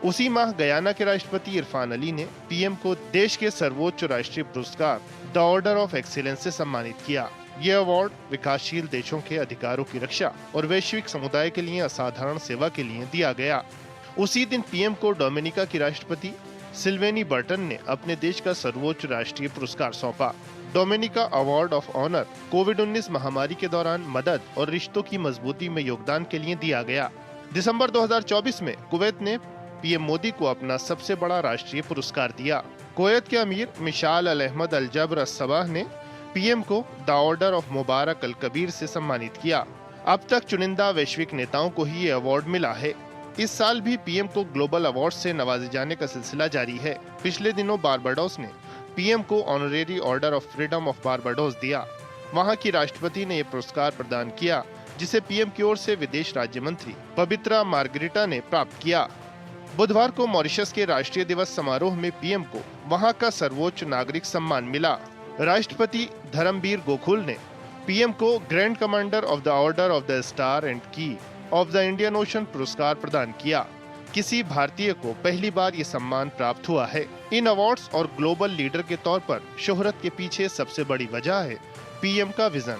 उसी माह गयाना के राष्ट्रपति इरफान अली ने पीएम को देश के सर्वोच्च राष्ट्रीय पुरस्कार द ऑर्डर ऑफ एक्सीलेंस से सम्मानित किया। ये अवार्ड विकासशील देशों के अधिकारों की रक्षा और वैश्विक समुदाय के लिए असाधारण सेवा के लिए दिया गया। उसी दिन पीएम को डोमिनिका की राष्ट्रपति सिल्वेनी बर्टन ने अपने देश का सर्वोच्च राष्ट्रीय पुरस्कार सौंपा। डोमिनिका अवार्ड ऑफ ऑनर कोविड-19 महामारी के दौरान मदद और रिश्तों की मजबूती में योगदान के लिए दिया गया। दिसंबर 2024 में कुवैत ने पीएम मोदी को अपना सबसे बड़ा राष्ट्रीय पुरस्कार दिया। कुवैत के अमीर मिशाल अल अहमद अल जबर अस-सबाह ने पीएम को द ऑर्डर ऑफ मुबारक अल कबीर से सम्मानित किया। अब तक चुनिंदा वैश्विक नेताओं को ही ये अवार्ड मिला है। इस साल भी पीएम को ग्लोबल अवार्ड से नवाजे जाने का सिलसिला जारी है। पिछले दिनों बारबाडोस ने पीएम को honorary order of freedom of Barbados दिया। वहां की राष्ट्रपति ने ये पुरस्कार प्रदान किया, जिसे पीएम की ओर से विदेश राज्य मंत्री पवित्रा मार्गरिटा ने प्राप्त किया। बुधवार को मॉरिशस के राष्ट्रीय दिवस समारोह में पीएम को वहां का सर्वोच्च नागरिक सम्मान मिला। राष्ट्रपति धर्मबीर गोकुल ने पीएम को grand commander of the order of the star and की ऑफ द इंडियन ओशन पुरस्कार प्रदान किया। किसी भारतीय को पहली बार ये सम्मान प्राप्त हुआ है। इन अवार्ड्स और ग्लोबल लीडर के तौर पर शोहरत के पीछे सबसे बड़ी वजह है पीएम का विजन,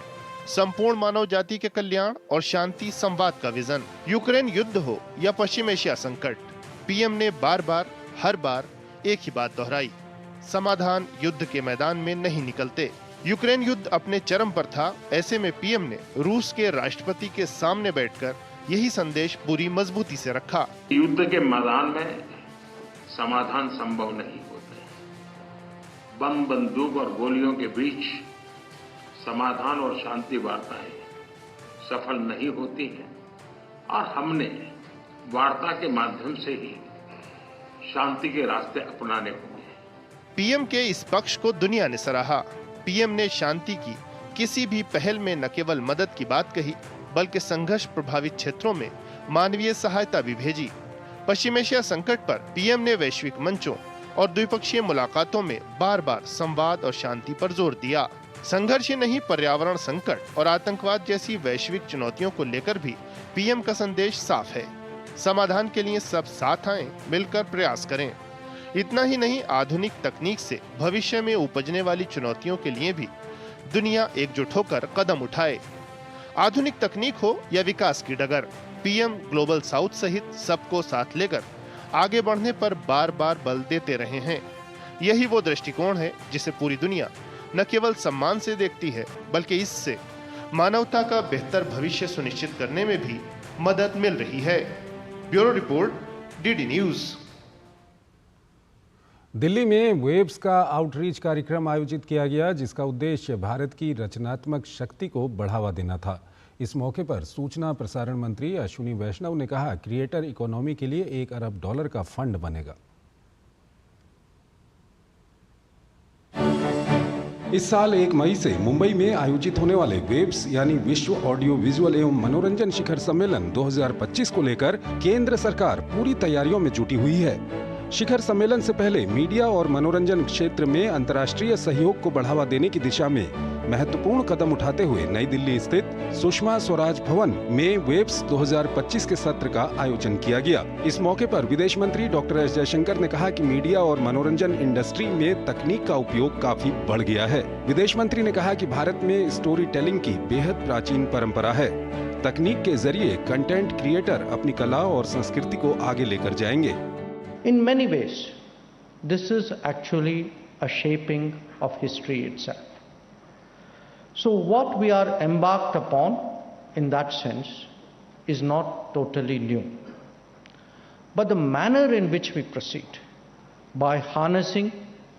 संपूर्ण मानव जाति के कल्याण और शांति संवाद का विजन। यूक्रेन युद्ध हो या पश्चिम एशिया संकट, पीएम ने बार बार हर बार एक ही बात दोहराई, समाधान युद्ध के मैदान में नहीं निकलते। यूक्रेन युद्ध अपने चरम पर था, ऐसे में पीएम ने रूस के राष्ट्रपति के सामने बैठकर यही संदेश पूरी मजबूती से रखा। युद्ध के मैदान में समाधान संभव नहीं होते। बम बंदूक और गोलियों के बीच समाधान और शांति वार्ताएं सफल नहीं होती हैं और हमने वार्ता के माध्यम से ही शांति के रास्ते अपनाने होंगे। पीएम के इस पक्ष को दुनिया ने सराहा। पीएम ने शांति की किसी भी पहल में न केवल मदद की बात कही, बल्कि संघर्ष प्रभावित क्षेत्रों में मानवीय सहायता भी भेजी। पश्चिम एशिया संकट पर पीएम ने वैश्विक मंचों और द्विपक्षीय मुलाकातों में बार बार संवाद और शांति पर जोर दिया। संघर्ष ही नहीं, पर्यावरण संकट और आतंकवाद जैसी वैश्विक चुनौतियों को लेकर भी पीएम का संदेश साफ है, समाधान के लिए सब साथ आएं, मिलकर प्रयास करें। इतना ही नहीं, आधुनिक तकनीक से भविष्य में उपजने वाली चुनौतियों के लिए भी दुनिया एकजुट होकर कदम उठाए। आधुनिक तकनीक हो या विकास की डगर, पीएम ग्लोबल साउथ सहित सबको साथ लेकर आगे बढ़ने पर बार बार बल देते रहे हैं। यही वो दृष्टिकोण है जिसे पूरी दुनिया न केवल सम्मान से देखती है, बल्कि इससे मानवता का बेहतर भविष्य सुनिश्चित करने में भी मदद मिल रही है। Bureau report, DD news. Delhi में वेव्स का आउटरीच कार्यक्रम आयोजित किया गया, जिसका उद्देश्य भारत की रचनात्मक शक्ति को बढ़ावा देना था। इस मौके पर सूचना प्रसारण मंत्री अश्विनी वैष्णव ने कहा, क्रिएटर इकोनॉमी के लिए $1 अरब का फंड बनेगा। इस साल 1 मई से मुंबई में आयोजित होने वाले वेव्स यानी विश्व ऑडियो विजुअल एवं मनोरंजन शिखर सम्मेलन 2025 को लेकर केंद्र सरकार पूरी तैयारियों में जुटी हुई है। शिखर सम्मेलन से पहले मीडिया और मनोरंजन क्षेत्र में अंतर्राष्ट्रीय सहयोग को बढ़ावा देने की दिशा में महत्वपूर्ण कदम उठाते हुए नई दिल्ली स्थित सुषमा स्वराज भवन में वेव्स 2025 के सत्र का आयोजन किया गया। इस मौके पर विदेश मंत्री डॉक्टर एस जयशंकर ने कहा कि मीडिया और मनोरंजन इंडस्ट्री में तकनीक का उपयोग काफी बढ़ गया है। विदेश मंत्री ने कहा कि भारत में स्टोरी टेलिंग की बेहद प्राचीन परंपरा है। तकनीक के जरिए कंटेंट क्रिएटर अपनी कला और संस्कृति को आगे लेकर जाएंगे। In many ways, this is actually a shaping of history itself. So what we are embarked upon in that sense is not totally new. But the manner in which we proceed, by harnessing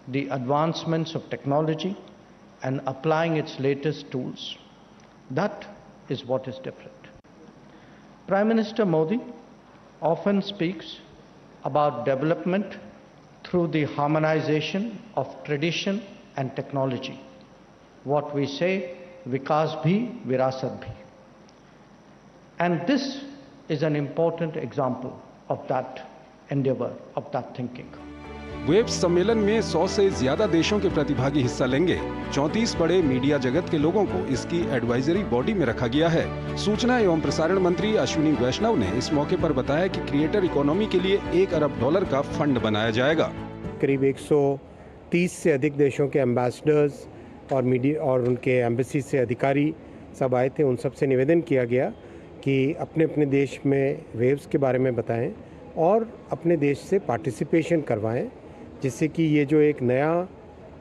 the advancements of technology and applying its latest tools, that is what is different. Prime Minister Modi often speaks about development through the harmonization of tradition and technology. What we say, Vikas bhi, Virasat bhi. And this is an important example of that endeavor, of that thinking. WAVES सम्मेलन में 100 से ज्यादा देशों के प्रतिभागी हिस्सा लेंगे। 34 बड़े मीडिया जगत के लोगों को इसकी एडवाइजरी बॉडी में रखा गया है। सूचना एवं प्रसारण मंत्री अश्विनी वैष्णव ने इस मौके पर बताया कि क्रिएटर इकोनॉमी के लिए $1 अरब का फंड बनाया जाएगा। करीब 130 से अधिक देशों के एम्बेसडर्स और मीडिया और उनके एम्बेसी से अधिकारी सब आए थे। उन सब से निवेदन किया गया कि अपने अपने देश में वेव्स के बारे में बताएं और अपने देश से पार्टिसिपेशन करवाएं, जिससे कि ये जो एक नया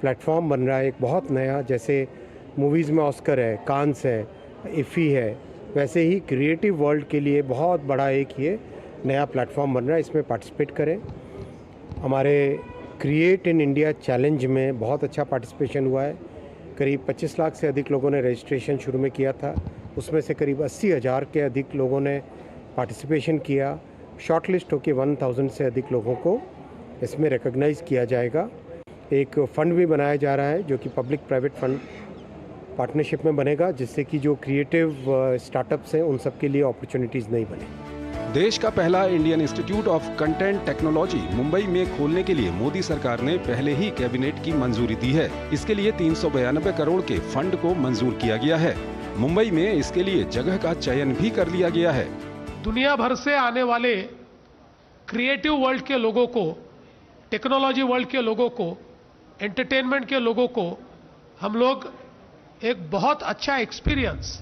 प्लेटफॉर्म बन रहा है, एक बहुत नया, जैसे मूवीज़ में ऑस्कर है, कांस है, इफ़ी है, वैसे ही क्रिएटिव वर्ल्ड के लिए बहुत बड़ा एक ये नया प्लेटफॉर्म बन रहा है। इसमें पार्टिसिपेट करें। हमारे क्रिएट इन इंडिया चैलेंज में बहुत अच्छा पार्टिसिपेशन हुआ है। करीब 25 लाख से अधिक लोगों ने रजिस्ट्रेशन शुरू में किया था। उसमें से करीब 80,000 के अधिक लोगों ने पार्टिसिपेशन किया। शॉर्टलिस्ट होकर 1000 से अधिक लोगों को इसमें रिकॉग्नाइज़ किया जाएगा। एक फ़ंड भी बनाया जा रहा है जो कि पब्लिक प्राइवेट फ़ंड पार्टनरशिप में बनेगा, जिससे कि जो क्रिएटिव स्टार्टअप्स हैं उन सब के लिए अपॉर्चुनिटीज़ नहीं बने। देश का पहला Indian institute of content technology Mumbai में खोलने के लिए मोदी सरकार ने पहले ही कैबिनेट की मंजूरी दी है। इसके लिए 392 करोड़ के फंड को मंजूर किया गया है। मुंबई में इसके लिए जगह का चयन भी कर लिया गया है। दुनिया भर से आने वाले क्रिएटिव वर्ल्ड के लोगों को, टेक्नोलॉजी वर्ल्ड के लोगों को, एंटरटेनमेंट के लोगों को हम लोग एक बहुत अच्छा एक्सपीरियंस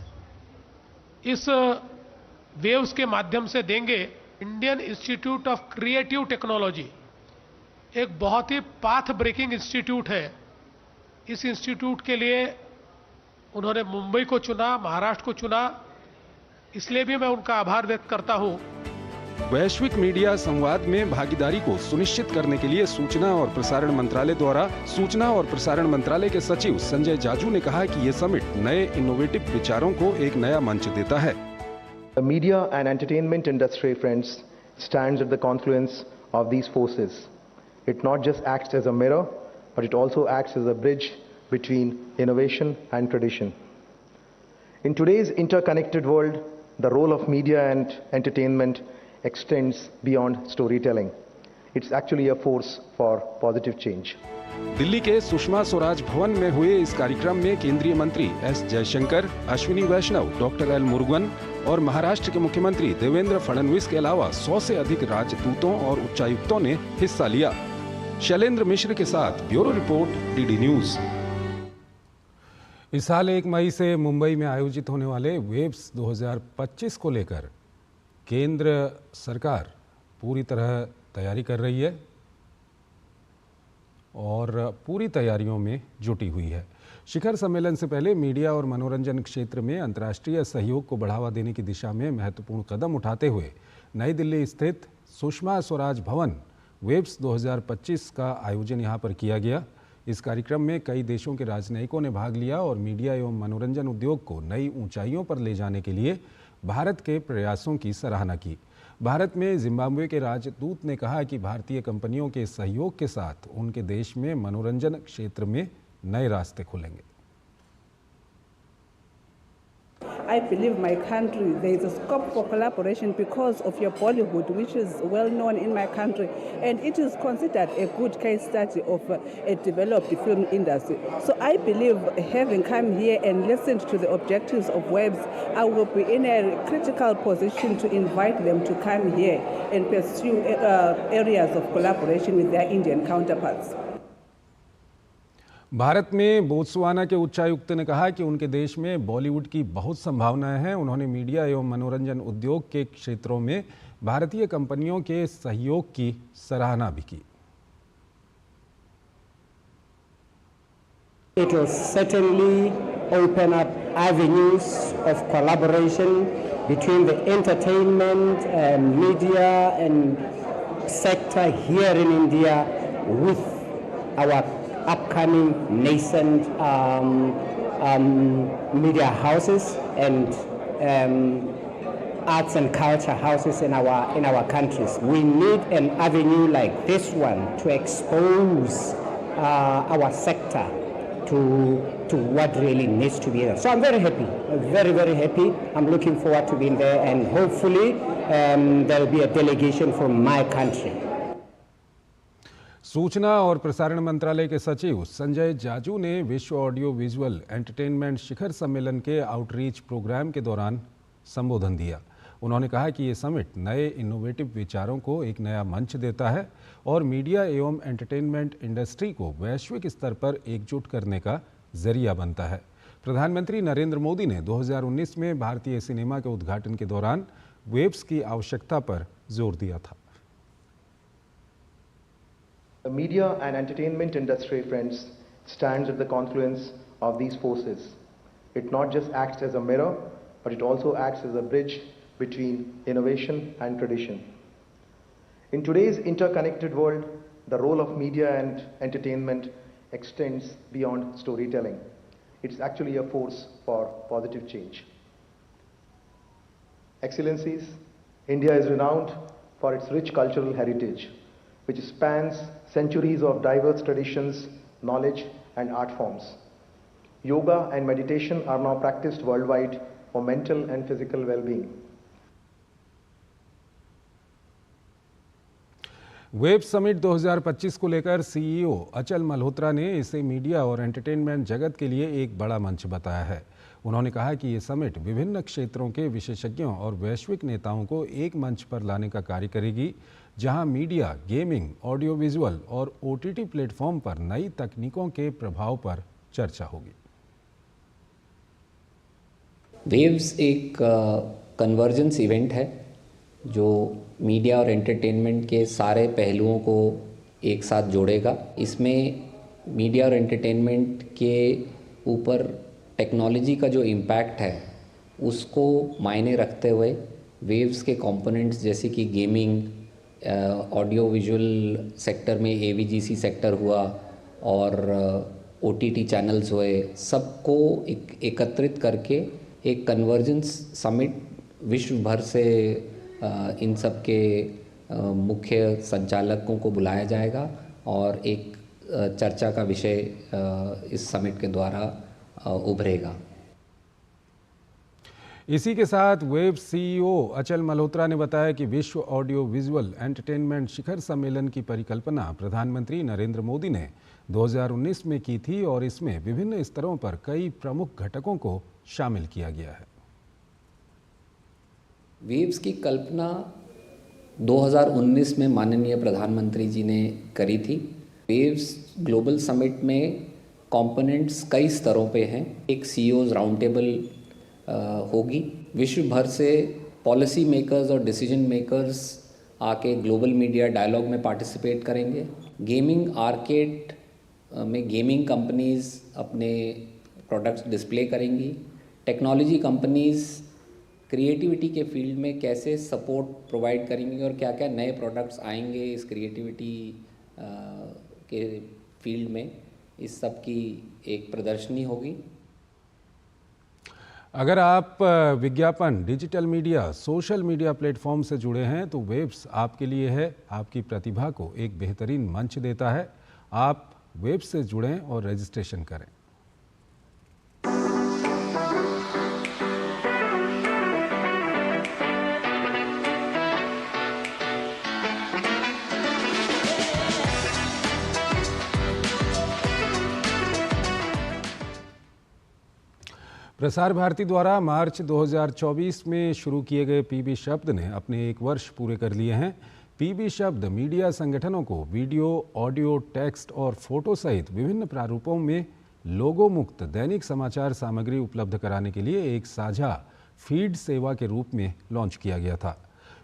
इस वेव्स के माध्यम से देंगे। Indian institute of creative technology एक बहुत ही पाथ ब्रेकिंग इंस्टीट्यूट है। इस इंस्टीट्यूट के लिए उन्होंने मुंबई को चुना, महाराष्ट्र को चुना, इसलिए भी मैं उनका आभार व्यक्त करता हूं। वैश्विक मीडिया संवाद में भागीदारी को सुनिश्चित करने के लिए सूचना और प्रसारण मंत्रालय द्वारा सूचना और प्रसारण मंत्रालय के सचिव संजय जाजू ने कहा कि ये समिट नए इनोवेटिव विचारों को एक नया मंच देता है। The media and entertainment industry, friends, stands at the confluence of these forces. It not just acts as a mirror, but it also acts as a bridge between innovation and tradition. In today's interconnected world, the role of media and entertainment extends beyond storytelling. It's actually a force for positive change. Delhi के सुषमा स्वराज भवन में हुए इस कार्यक्रम में केंद्रीय मंत्री S Jaishankar, Ashwini वैष्णव, doctor L Murugan और महाराष्ट्र के मुख्यमंत्री देवेंद्र फडणवीस के अलावा 100 से अधिक राजदूतों और उच्चायुक्तों ने हिस्सा लिया। शैलेंद्र मिश्र के साथ ब्यूरो रिपोर्ट, डीडी न्यूज। इस साल 1 मई से मुंबई में आयोजित होने वाले वेव्स 2025 को लेकर केंद्र सरकार पूरी तरह तैयारी कर रही है और पूरी तैयारियों में जुटी हुई है। शिखर सम्मेलन से पहले मीडिया और मनोरंजन क्षेत्र में अंतर्राष्ट्रीय सहयोग को बढ़ावा देने की दिशा में महत्वपूर्ण कदम उठाते हुए नई दिल्ली स्थित सुषमा स्वराज भवन वेव्स 2025 का आयोजन यहां पर किया गया। इस कार्यक्रम में कई देशों के राजनयिकों ने भाग लिया और मीडिया एवं मनोरंजन उद्योग को नई ऊंचाइयों पर ले जाने के लिए भारत के प्रयासों की सराहना की। भारत में जिम्बाब्वे के राजदूत ने कहा कि भारतीय कंपनियों के सहयोग के साथ उनके देश में मनोरंजन क्षेत्र में नए रास्ते खुलेंगे। I believe my country, there is a scope for collaboration because of your Bollywood, which is well known in my country, and it is considered a good case study of a developed film industry. So I believe having come here and listened to the objectives of WEBS, I will be in a critical position to invite them to come here and pursue areas of collaboration with their Indian counterparts. Bharat में Botswana के उच्चायुक्त ने कहा कि उनके देश में बॉलीवुड की बहुत संभावनाएं हैं। उन्होंने मीडिया एवं मनोरंजन उद्योग के क्षेत्रों में भारतीय कंपनियों के सहयोग की सराहना भी की। It will certainly open up avenues of collaboration between the entertainment and media and sector here in India with our upcoming nascent media houses and arts and culture houses in our countries. We need an avenue like this one to expose our sector to what really needs to be there. So I'm very happy, very, very happy. I'm looking forward to being there, and hopefully there will be a delegation from my country. सूचना और प्रसारण मंत्रालय के सचिव संजय जाजू ने विश्व audio visual entertainment शिखर सम्मेलन के आउटरीच प्रोग्राम के दौरान संबोधन दिया। उन्होंने कहा कि ये समिट नए इनोवेटिव विचारों को एक नया मंच देता है और मीडिया एवं एंटरटेनमेंट इंडस्ट्री को वैश्विक स्तर पर एकजुट करने का जरिया बनता है। प्रधानमंत्री नरेंद्र मोदी ने 2019 में भारतीय सिनेमा के उद्घाटन के दौरान वेब्स की आवश्यकता पर जोर दिया था। The media and entertainment industry, friends, stands at the confluence of these forces. It not just acts as a mirror, but it also acts as a bridge between innovation and tradition. In today's interconnected world, the role of media and entertainment extends beyond storytelling. It's actually a force for positive change. Excellencies, India is renowned for its rich cultural heritage, which spans centuries of diverse traditions, knowledge, and art forms. Yoga and meditation are now practiced worldwide for mental and physical well-being. Web summit 2025 को लेकर CEO अचल मल्होत्रा ने इसे media और entertainment जगत के लिए एक बड़ा मंच बताया है। उन्होंने कहा कि ये समिट विभिन्न क्षेत्रों के विशेषज्ञों और वैश्विक नेताओं को एक मंच पर लाने का कार्य करेगी, जहां मीडिया, गेमिंग, ऑडियो विजुअल और ओटीटी प्लेटफॉर्म पर नई तकनीकों के प्रभाव पर चर्चा होगी। वेव्स एक कन्वर्जेंस इवेंट है जो मीडिया और एंटरटेनमेंट के सारे पहलुओं को एक साथ जोड़ेगा। इसमें मीडिया और एंटरटेनमेंट के ऊपर टेक्नोलॉजी का जो इम्पैक्ट है उसको मायने रखते हुए वेव्स के कंपोनेंट्स जैसे कि गेमिंग, ऑडियो विजुअल सेक्टर में एवीजीसी सेक्टर हुआ और ओटीटी चैनल्स हुए, सबको एकत्रित करके एक कन्वर्जेंस समिट विश्व भर से इन सब के मुख्य संचालकों को बुलाया जाएगा और एक चर्चा का विषय इस समिट के द्वारा उभरेगा। इसी के साथ वेब सीईओ अचल मल्होत्रा ने बताया कि विश्व ऑडियो विजुअल एंटरटेनमेंट शिखर सम्मेलन की परिकल्पना प्रधानमंत्री नरेंद्र मोदी ने 2019 में की थी और इसमें विभिन्न स्तरों पर कई प्रमुख घटकों को शामिल किया गया है। वेव्स की कल्पना 2019 में माननीय प्रधानमंत्री जी ने करी थी। वेव्स ग्लोबल समिट में कंपोनेंट्स कई स्तरों पे हैं। एक सीईओज राउंड टेबल होगी। विश्व भर से पॉलिसी मेकर्स और डिसीजन मेकर्स आके ग्लोबल मीडिया डायलॉग में पार्टिसिपेट करेंगे। गेमिंग आर्केड में गेमिंग कंपनीज़ अपने प्रोडक्ट्स डिस्प्ले करेंगी। टेक्नोलॉजी कंपनीज़ क्रिएटिविटी के फील्ड में कैसे सपोर्ट प्रोवाइड करेंगे और क्या क्या नए प्रोडक्ट्स आएंगे इस क्रिएटिविटी के फील्ड में, इस सब की एक प्रदर्शनी होगी। अगर आप विज्ञापन, digital media, social media platform से जुड़े हैं तो वेब्स आपके लिए है। आपकी प्रतिभा को एक बेहतरीन मंच देता है। आप वेब्स से जुड़ें और रजिस्ट्रेशन करें। प्रसार भारती द्वारा मार्च 2024 में शुरू किए गए पीबी शब्द ने अपने 1 वर्ष पूरे कर लिए हैं। पीबी शब्द मीडिया संगठनों को वीडियो, ऑडियो, टेक्स्ट और फोटो सहित विभिन्न प्रारूपों में लोगो मुक्त दैनिक समाचार सामग्री उपलब्ध कराने के लिए एक साझा फीड सेवा के रूप में लॉन्च किया गया था।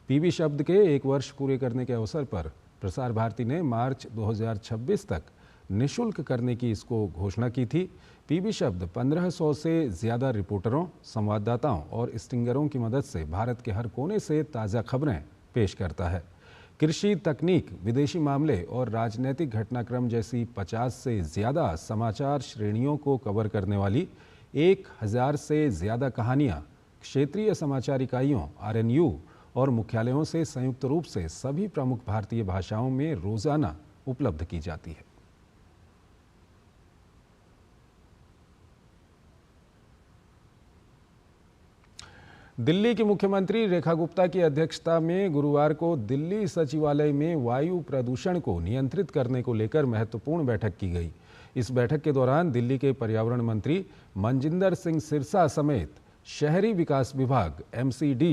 पीबी शब्द के 1 वर्ष पूरे करने के अवसर पर प्रसार भारती ने मार्च 2026 तक निःशुल्क करने की इसको घोषणा की थी। पीबी शब्द 1500 से ज़्यादा रिपोर्टरों, संवाददाताओं और स्टिंगरों की मदद से भारत के हर कोने से ताज़ा खबरें पेश करता है। कृषि, तकनीक, विदेशी मामले और राजनीतिक घटनाक्रम जैसी 50 से ज़्यादा समाचार श्रेणियों को कवर करने वाली 1000 से ज़्यादा कहानियाँ क्षेत्रीय समाचार इकाइयों RNU और मुख्यालयों से संयुक्त रूप से सभी प्रमुख भारतीय भाषाओं में रोजाना उपलब्ध की जाती है। दिल्ली की मुख्यमंत्री रेखा गुप्ता की अध्यक्षता में गुरुवार को दिल्ली सचिवालय में वायु प्रदूषण को नियंत्रित करने को लेकर महत्वपूर्ण बैठक की गई। इस बैठक के दौरान दिल्ली के पर्यावरण मंत्री मनजिंदर सिंह सिरसा समेत शहरी विकास विभाग, MCD,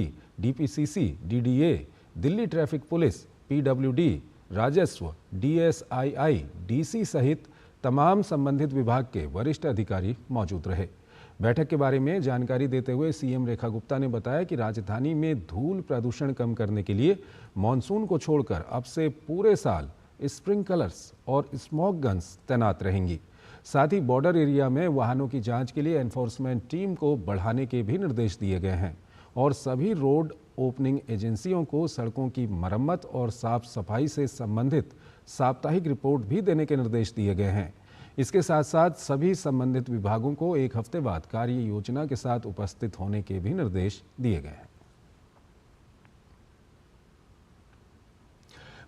DPCC, DDA, Delhi traffic police, PWD, राजस्व, DSII, DC सहित तमाम संबंधित विभाग के वरिष्ठ अधिकारी मौजूद रहे। बैठक के बारे में जानकारी देते हुए CM रेखा गुप्ता ने बताया कि राजधानी में धूल प्रदूषण कम करने के लिए मॉनसून को छोड़कर अब से पूरे साल स्प्रिंकलर्स और स्मॉग गन्स तैनात रहेंगी। साथ ही बॉर्डर एरिया में वाहनों की जांच के लिए एनफोर्समेंट टीम को बढ़ाने के भी निर्देश दिए गए हैं और सभी रोड ओपनिंग एजेंसियों को सड़कों की मरम्मत और साफ सफाई से संबंधित साप्ताहिक रिपोर्ट भी देने के निर्देश दिए गए हैं। इसके साथ साथ सभी संबंधित विभागों को एक हफ्ते बाद कार्य योजना के साथ उपस्थित होने के भी निर्देश दिए गए हैं।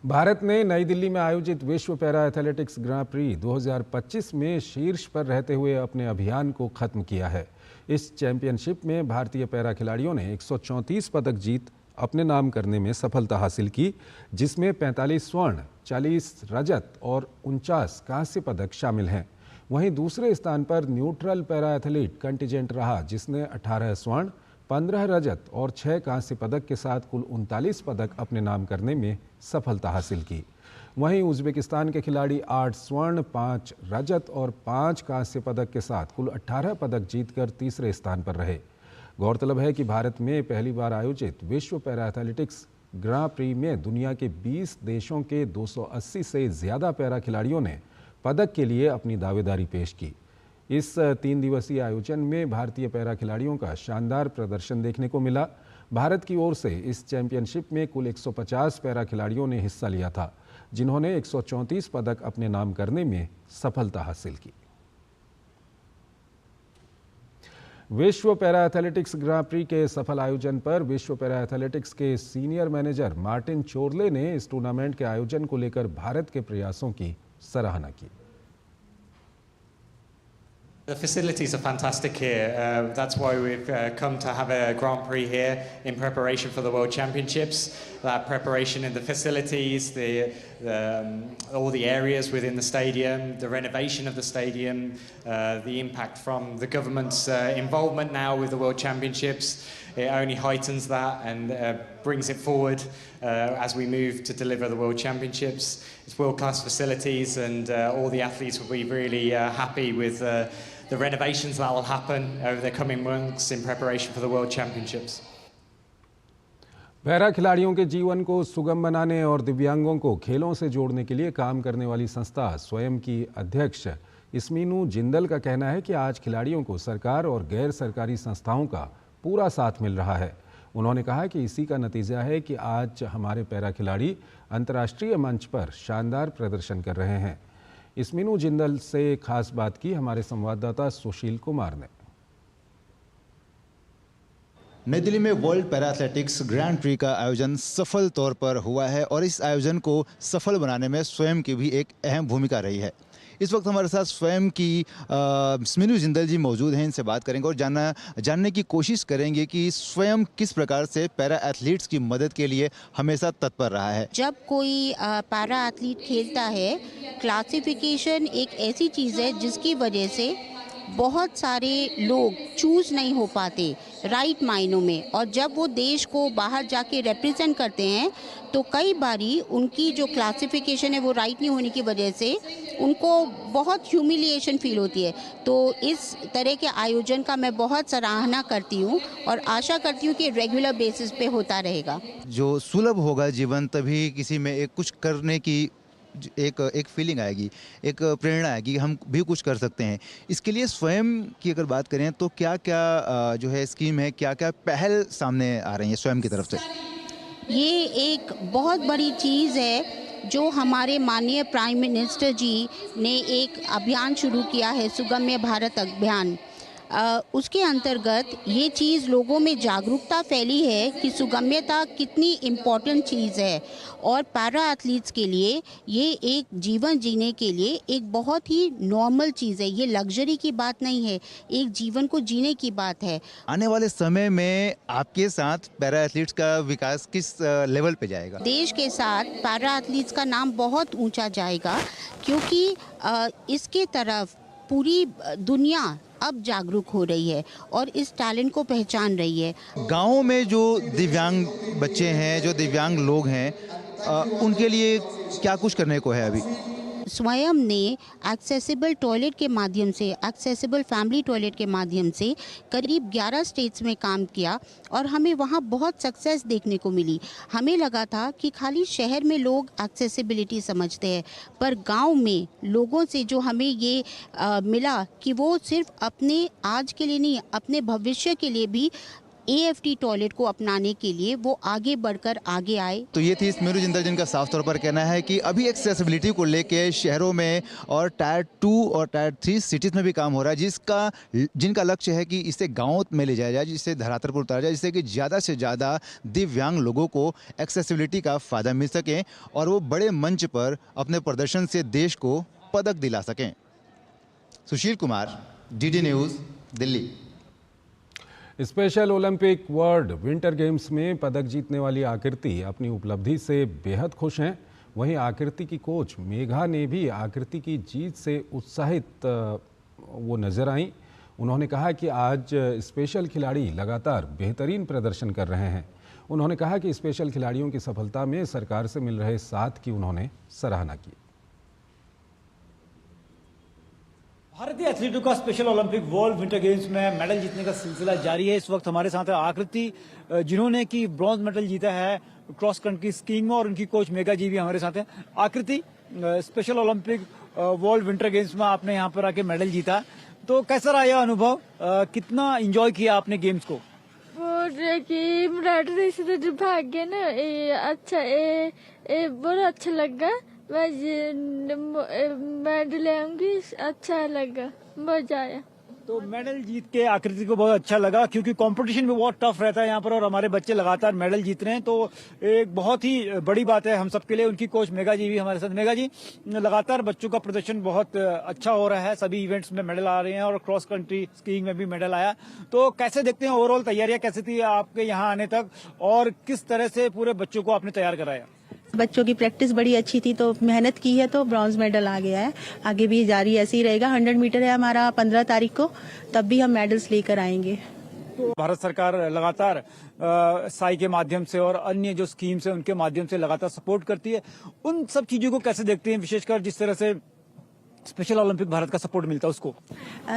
भारत ने नई दिल्ली में आयोजित विश्व पैरा एथलेटिक्स ग्रां प्री 2025 में शीर्ष पर रहते हुए अपने अभियान को खत्म किया है। इस चैंपियनशिप में भारतीय पैरा खिलाड़ियों ने 134 पदक जीत अपने नाम करने में सफलता हासिल की, जिसमें 45 स्वर्ण, 40 रजत और 49 कांस्य पदक शामिल हैं। वहीं दूसरे स्थान पर न्यूट्रल पैरा एथलीट कंटिजेंट रहा, जिसने 18 स्वर्ण, 15 रजत और 6 कांस्य पदक के साथ कुल 39 पदक अपने नाम करने में सफलता हासिल की। वहीं उज्बेकिस्तान के खिलाड़ी 8 स्वर्ण, 5 रजत और 5 कांस्य पदक के साथ कुल 18 पदक जीतकर तीसरे स्थान पर रहे। गौरतलब है कि भारत में पहली बार आयोजित विश्व पैरा एथलेटिक्स ग्रां प्री में दुनिया के 20 देशों के 280 से ज़्यादा पैरा खिलाड़ियों ने पदक के लिए अपनी दावेदारी पेश की। इस 3 दिवसीय आयोजन में भारतीय पैरा खिलाड़ियों का शानदार प्रदर्शन देखने को मिला। भारत की ओर से इस चैंपियनशिप में कुल 150 पैरा खिलाड़ियों ने हिस्सा लिया था, जिन्होंने 134 पदक अपने नाम करने में सफलता हासिल की। विश्व पैरा एथलेटिक्स ग्रां प्री के सफल आयोजन पर विश्व पैरा एथलेटिक्स के सीनियर मैनेजर मार्टिन चोरले ने इस टूर्नामेंट के आयोजन को लेकर भारत के प्रयासों की सराहना की। The facilities are fantastic here. That's why we've come to have a Grand Prix here in preparation for the World Championships. That preparation in the facilities, all the areas within the stadium, the renovation of the stadium, the impact from the government's involvement now with the World Championships. It only heightens that and brings it forward as we move to deliver the World Championships. It's world-class facilities, and all the athletes will be really happy with the renovations that will happen over the coming months in preparation for the World Championships. Para खिलाड़ियों के जीवन को सुगम बनाने और दिव्यांगों को खेलों से जोड़ने के लिए काम करने वाली संस्था स्वयं की अध्यक्ष इस्मीनू जिंदल का कहना है कि आज खिलाड़ियों को सरकार और गैर सरकारी संस्थाओं का पूरा साथ मिल रहा है। उन्होंने कहा कि इसी का नतीजा है कि आज हमारे पैरा खिलाड़ी अंतर्राष्ट्रीय मंच पर शानदार प्रदर्शन कर रहे हैं। इस्मीनू जिंदल से खास बात की हमारे संवाददाता सुशील कुमार ने। नई दिल्ली में world para athletics grand pre का आयोजन सफल तौर पर हुआ है और इस आयोजन को सफल बनाने में स्वयं की भी एक अहम भूमिका रही है। इस वक्त हमारे साथ स्वयं की इस्मीनू जिंदल जी मौजूद हैं। इनसे बात करेंगे और जानने की कोशिश करेंगे कि स्वयं किस प्रकार से पैरा एथलीट्स की मदद के लिए हमेशा तत्पर रहा है। जब कोई पैरा एथलीट खेलता है, क्लासिफिकेशन एक ऐसी चीज़ है जिसकी वजह से बहुत सारे लोग चूज़ नहीं हो पाते राइट मायनों में, और जब वो देश को बाहर जाके रिप्रेजेंट करते हैं तो कई बारी उनकी जो क्लासिफिकेशन है वो राइट नहीं होने की वजह से उनको बहुत ह्यूमिलिएशन फील होती है। तो इस तरह के आयोजन का मैं बहुत सराहना करती हूँ और आशा करती हूँ कि रेगुलर बेसिस पे होता रहेगा। जो सुलभ होगा जीवन, तभी किसी में एक कुछ करने की एक फीलिंग आएगी, एक प्रेरणा आएगी, हम भी कुछ कर सकते हैं। इसके लिए स्वयं की अगर बात करें तो क्या क्या जो है स्कीम है, क्या क्या पहल सामने आ रही है स्वयं की तरफ से? ये एक बहुत बड़ी चीज़ है जो हमारे माननीय प्राइम मिनिस्टर जी ने एक अभियान शुरू किया है, सुगम्य भारत अभियान। उसके अंतर्गत ये चीज़ लोगों में जागरूकता फैली है कि सुगम्यता कितनी इम्पॉर्टेंट चीज़ है और पैरा एथलीट्स के लिए ये एक जीवन जीने के लिए एक बहुत ही नॉर्मल चीज़ है। ये लग्जरी की बात नहीं है, एक जीवन को जीने की बात है। आने वाले समय में आपके साथ पैरा एथलीट्स का विकास किस लेवल पे जाएगा? देश के साथ पैरा एथलीट्स का नाम बहुत ऊंचा जाएगा क्योंकि इसके तरफ पूरी दुनिया अब जागरूक हो रही है और इस टैलेंट को पहचान रही है। गाँव में जो दिव्यांग बच्चे हैं, जो दिव्यांग लोग हैं, उनके लिए क्या कुछ करने को है अभी? स्वयं ने एक्सेसिबल टॉयलेट के माध्यम से, एक्सेसिबल फैमिली टॉयलेट के माध्यम से करीब 11 स्टेट्स में काम किया और हमें वहाँ बहुत सक्सेस देखने को मिली। हमें लगा था कि खाली शहर में लोग एक्सेसिबिलिटी समझते हैं, पर गांव में लोगों से जो हमें ये मिला कि वो सिर्फ अपने आज के लिए नहीं, अपने भविष्य के लिए भी AFT टॉयलेट को अपनाने के लिए वो आगे बढ़कर आगे आए। तो ये थी स्मेरू जिंदल जिनका साफ तौर पर कहना है कि अभी एक्सेसिबिलिटी को लेके शहरों में और टायर 2 और टायर 3 सिटीज़ में भी काम हो रहा है, जिनका लक्ष्य है कि इसे गाँव में ले जाया जाए, जिससे धरातल पर उतारा जाए, जिससे कि ज़्यादा से ज़्यादा दिव्यांग लोगों को एक्सेसिबिलिटी का फ़ायदा मिल सके और वो बड़े मंच पर अपने प्रदर्शन से देश को पदक दिला सकें। Sushil Kumar, DD news, Delhi. Special Olympic world winter games में पदक जीतने वाली आकृति अपनी उपलब्धि से बेहद खुश हैं। वहीं आकृति की कोच मेघा ने भी आकृति की जीत से उत्साहित वो नजर आईं। उन्होंने कहा कि आज स्पेशल खिलाड़ी लगातार बेहतरीन प्रदर्शन कर रहे हैं। उन्होंने कहा कि स्पेशल खिलाड़ियों की सफलता में सरकार से मिल रहे साथ की उन्होंने सराहना की। भारतीय एथलीटों का special Olympic world winter games में मेडल जीतने का सिलसिला जारी है। इस वक्त हमारे साथ है आकृति, जिन्होंने की ब्रॉन्ज मेडल जीता है क्रॉस कंट्री स्कीइंग में, और उनकी कोच मेघा जी भी हमारे साथ हैं। आकृति, special Olympic world winter games में आपने यहाँ पर आके मेडल जीता, तो कैसा रहा यह अनुभव? कितना एंजॉय किया आपने गेम्स को? भाग गया ना, अच्छा बहुत अच्छा लगा। मेडल आऊंगी, अच्छा लगा, मजा आया। तो मेडल जीत के आकृति को बहुत अच्छा लगा, क्योंकि कंपटीशन भी बहुत टफ रहता है यहाँ पर और हमारे बच्चे लगातार मेडल जीत रहे हैं, तो एक बहुत ही बड़ी बात है हम सबके लिए। उनकी कोच मेघा जी भी हमारे साथ। मेघा जी, लगातार बच्चों का प्रदर्शन बहुत अच्छा हो रहा है, सभी इवेंट्स में मेडल आ रहे हैं और क्रॉस कंट्री स्कीइंग में भी मेडल आया, तो कैसे देखते हैं ओवरऑल तैयारियां कैसी थी आपके यहाँ आने तक और किस तरह से पूरे बच्चों को आपने तैयार कराया? बच्चों की प्रैक्टिस बड़ी अच्छी थी, तो मेहनत की है तो ब्रॉन्ज मेडल आ गया है। आगे भी जारी ऐसे ही रहेगा। 100 मीटर है हमारा 15 तारीख को, तब भी हम मेडल्स लेकर आएंगे। तो भारत सरकार लगातार साई के माध्यम से और अन्य जो स्कीम्स है उनके माध्यम से लगातार सपोर्ट करती है। उन सब चीजों को कैसे देखते हैं, विशेषकर जिस तरह से स्पेशल ओलंपिक भारत का सपोर्ट मिलता है उसको?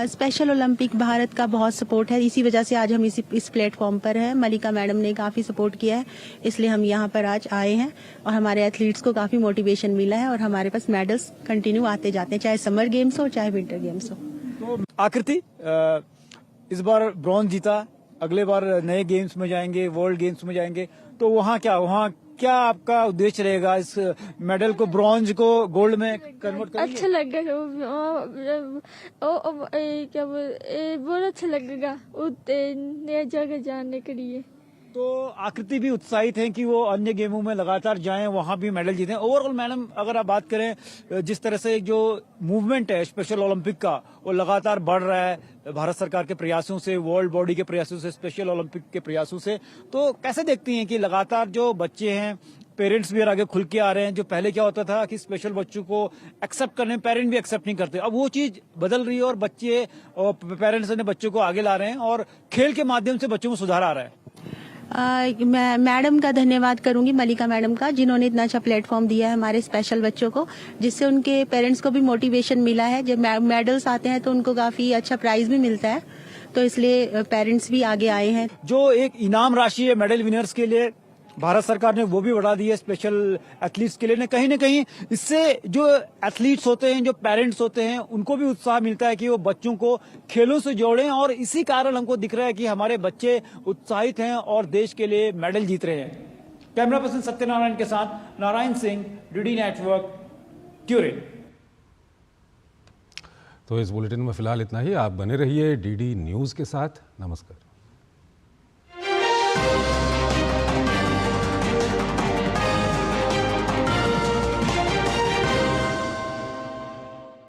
स्पेशल ओलंपिक भारत का बहुत सपोर्ट है, इसी वजह से आज हम इस प्लेटफॉर्म पर हैं। मलिका मैडम ने काफ़ी सपोर्ट किया है, इसलिए हम यहाँ पर आज आए हैं और हमारे एथलीट्स को काफ़ी मोटिवेशन मिला है और हमारे पास मेडल्स कंटिन्यू आते जाते हैं, चाहे समर गेम्स हो चाहे विंटर गेम्स हो। तो आकृति, इस बार ब्रॉन्ज जीता, अगले बार नए गेम्स में जाएंगे, वर्ल्ड गेम्स में जाएंगे, तो वहाँ क्या आपका उद्देश्य रहेगा? इस मेडल को, ब्रॉन्ज को गोल्ड में कन्वर्ट करेंगे? अच्छा लगेगा, बहुत अच्छा लगेगा नई जगह जाने के लिए। तो आकृति भी उत्साहित है कि वो अन्य गेमों में लगातार जाएं, वहां भी मेडल जीतें। ओवरऑल मैडम, अगर आप बात करें जिस तरह से जो मूवमेंट है स्पेशल ओलंपिक का, वो लगातार बढ़ रहा है भारत सरकार के प्रयासों से, वर्ल्ड बॉडी के प्रयासों से, स्पेशल ओलंपिक के प्रयासों से, तो कैसे देखती हैं कि लगातार जो बच्चे हैं, पेरेंट्स भी आगे खुल के आ रहे हैं? जो पहले क्या होता था कि स्पेशल बच्चों को एक्सेप्ट करने पेरेंट भी एक्सेप्ट नहीं करते, अब वो चीज बदल रही है और बच्चे और पेरेंट्स ने बच्चों को आगे ला रहे हैं और खेल के माध्यम से बच्चों में सुधार आ रहा है। मैं मैडम का धन्यवाद करूंगी, मलिका मैडम का, जिन्होंने इतना अच्छा प्लेटफॉर्म दिया है हमारे स्पेशल बच्चों को, जिससे उनके पेरेंट्स को भी मोटिवेशन मिला है। जब मेडल्स आते हैं तो उनको काफी अच्छा प्राइज भी मिलता है, तो इसलिए पेरेंट्स भी आगे आए हैं। जो एक इनाम राशि है मेडल विनर्स के लिए भारत सरकार ने, वो भी बढ़ा दी है स्पेशल एथलीट्स के लिए। कहीं ना कहीं इससे जो एथलीट्स होते हैं, जो पेरेंट्स होते हैं, उनको भी उत्साह मिलता है कि वो बच्चों को खेलों से जोड़ें, और इसी कारण हमको दिख रहा है कि हमारे बच्चे उत्साहित हैं और देश के लिए मेडल जीत रहे हैं। कैमरा पर्सन सत्यनारायण के साथ Narayan Singh, DD network, Turin. तो इस बुलेटिन में फिलहाल इतना ही। आप बने रहिए डीडी न्यूज़ के साथ। नमस्कार।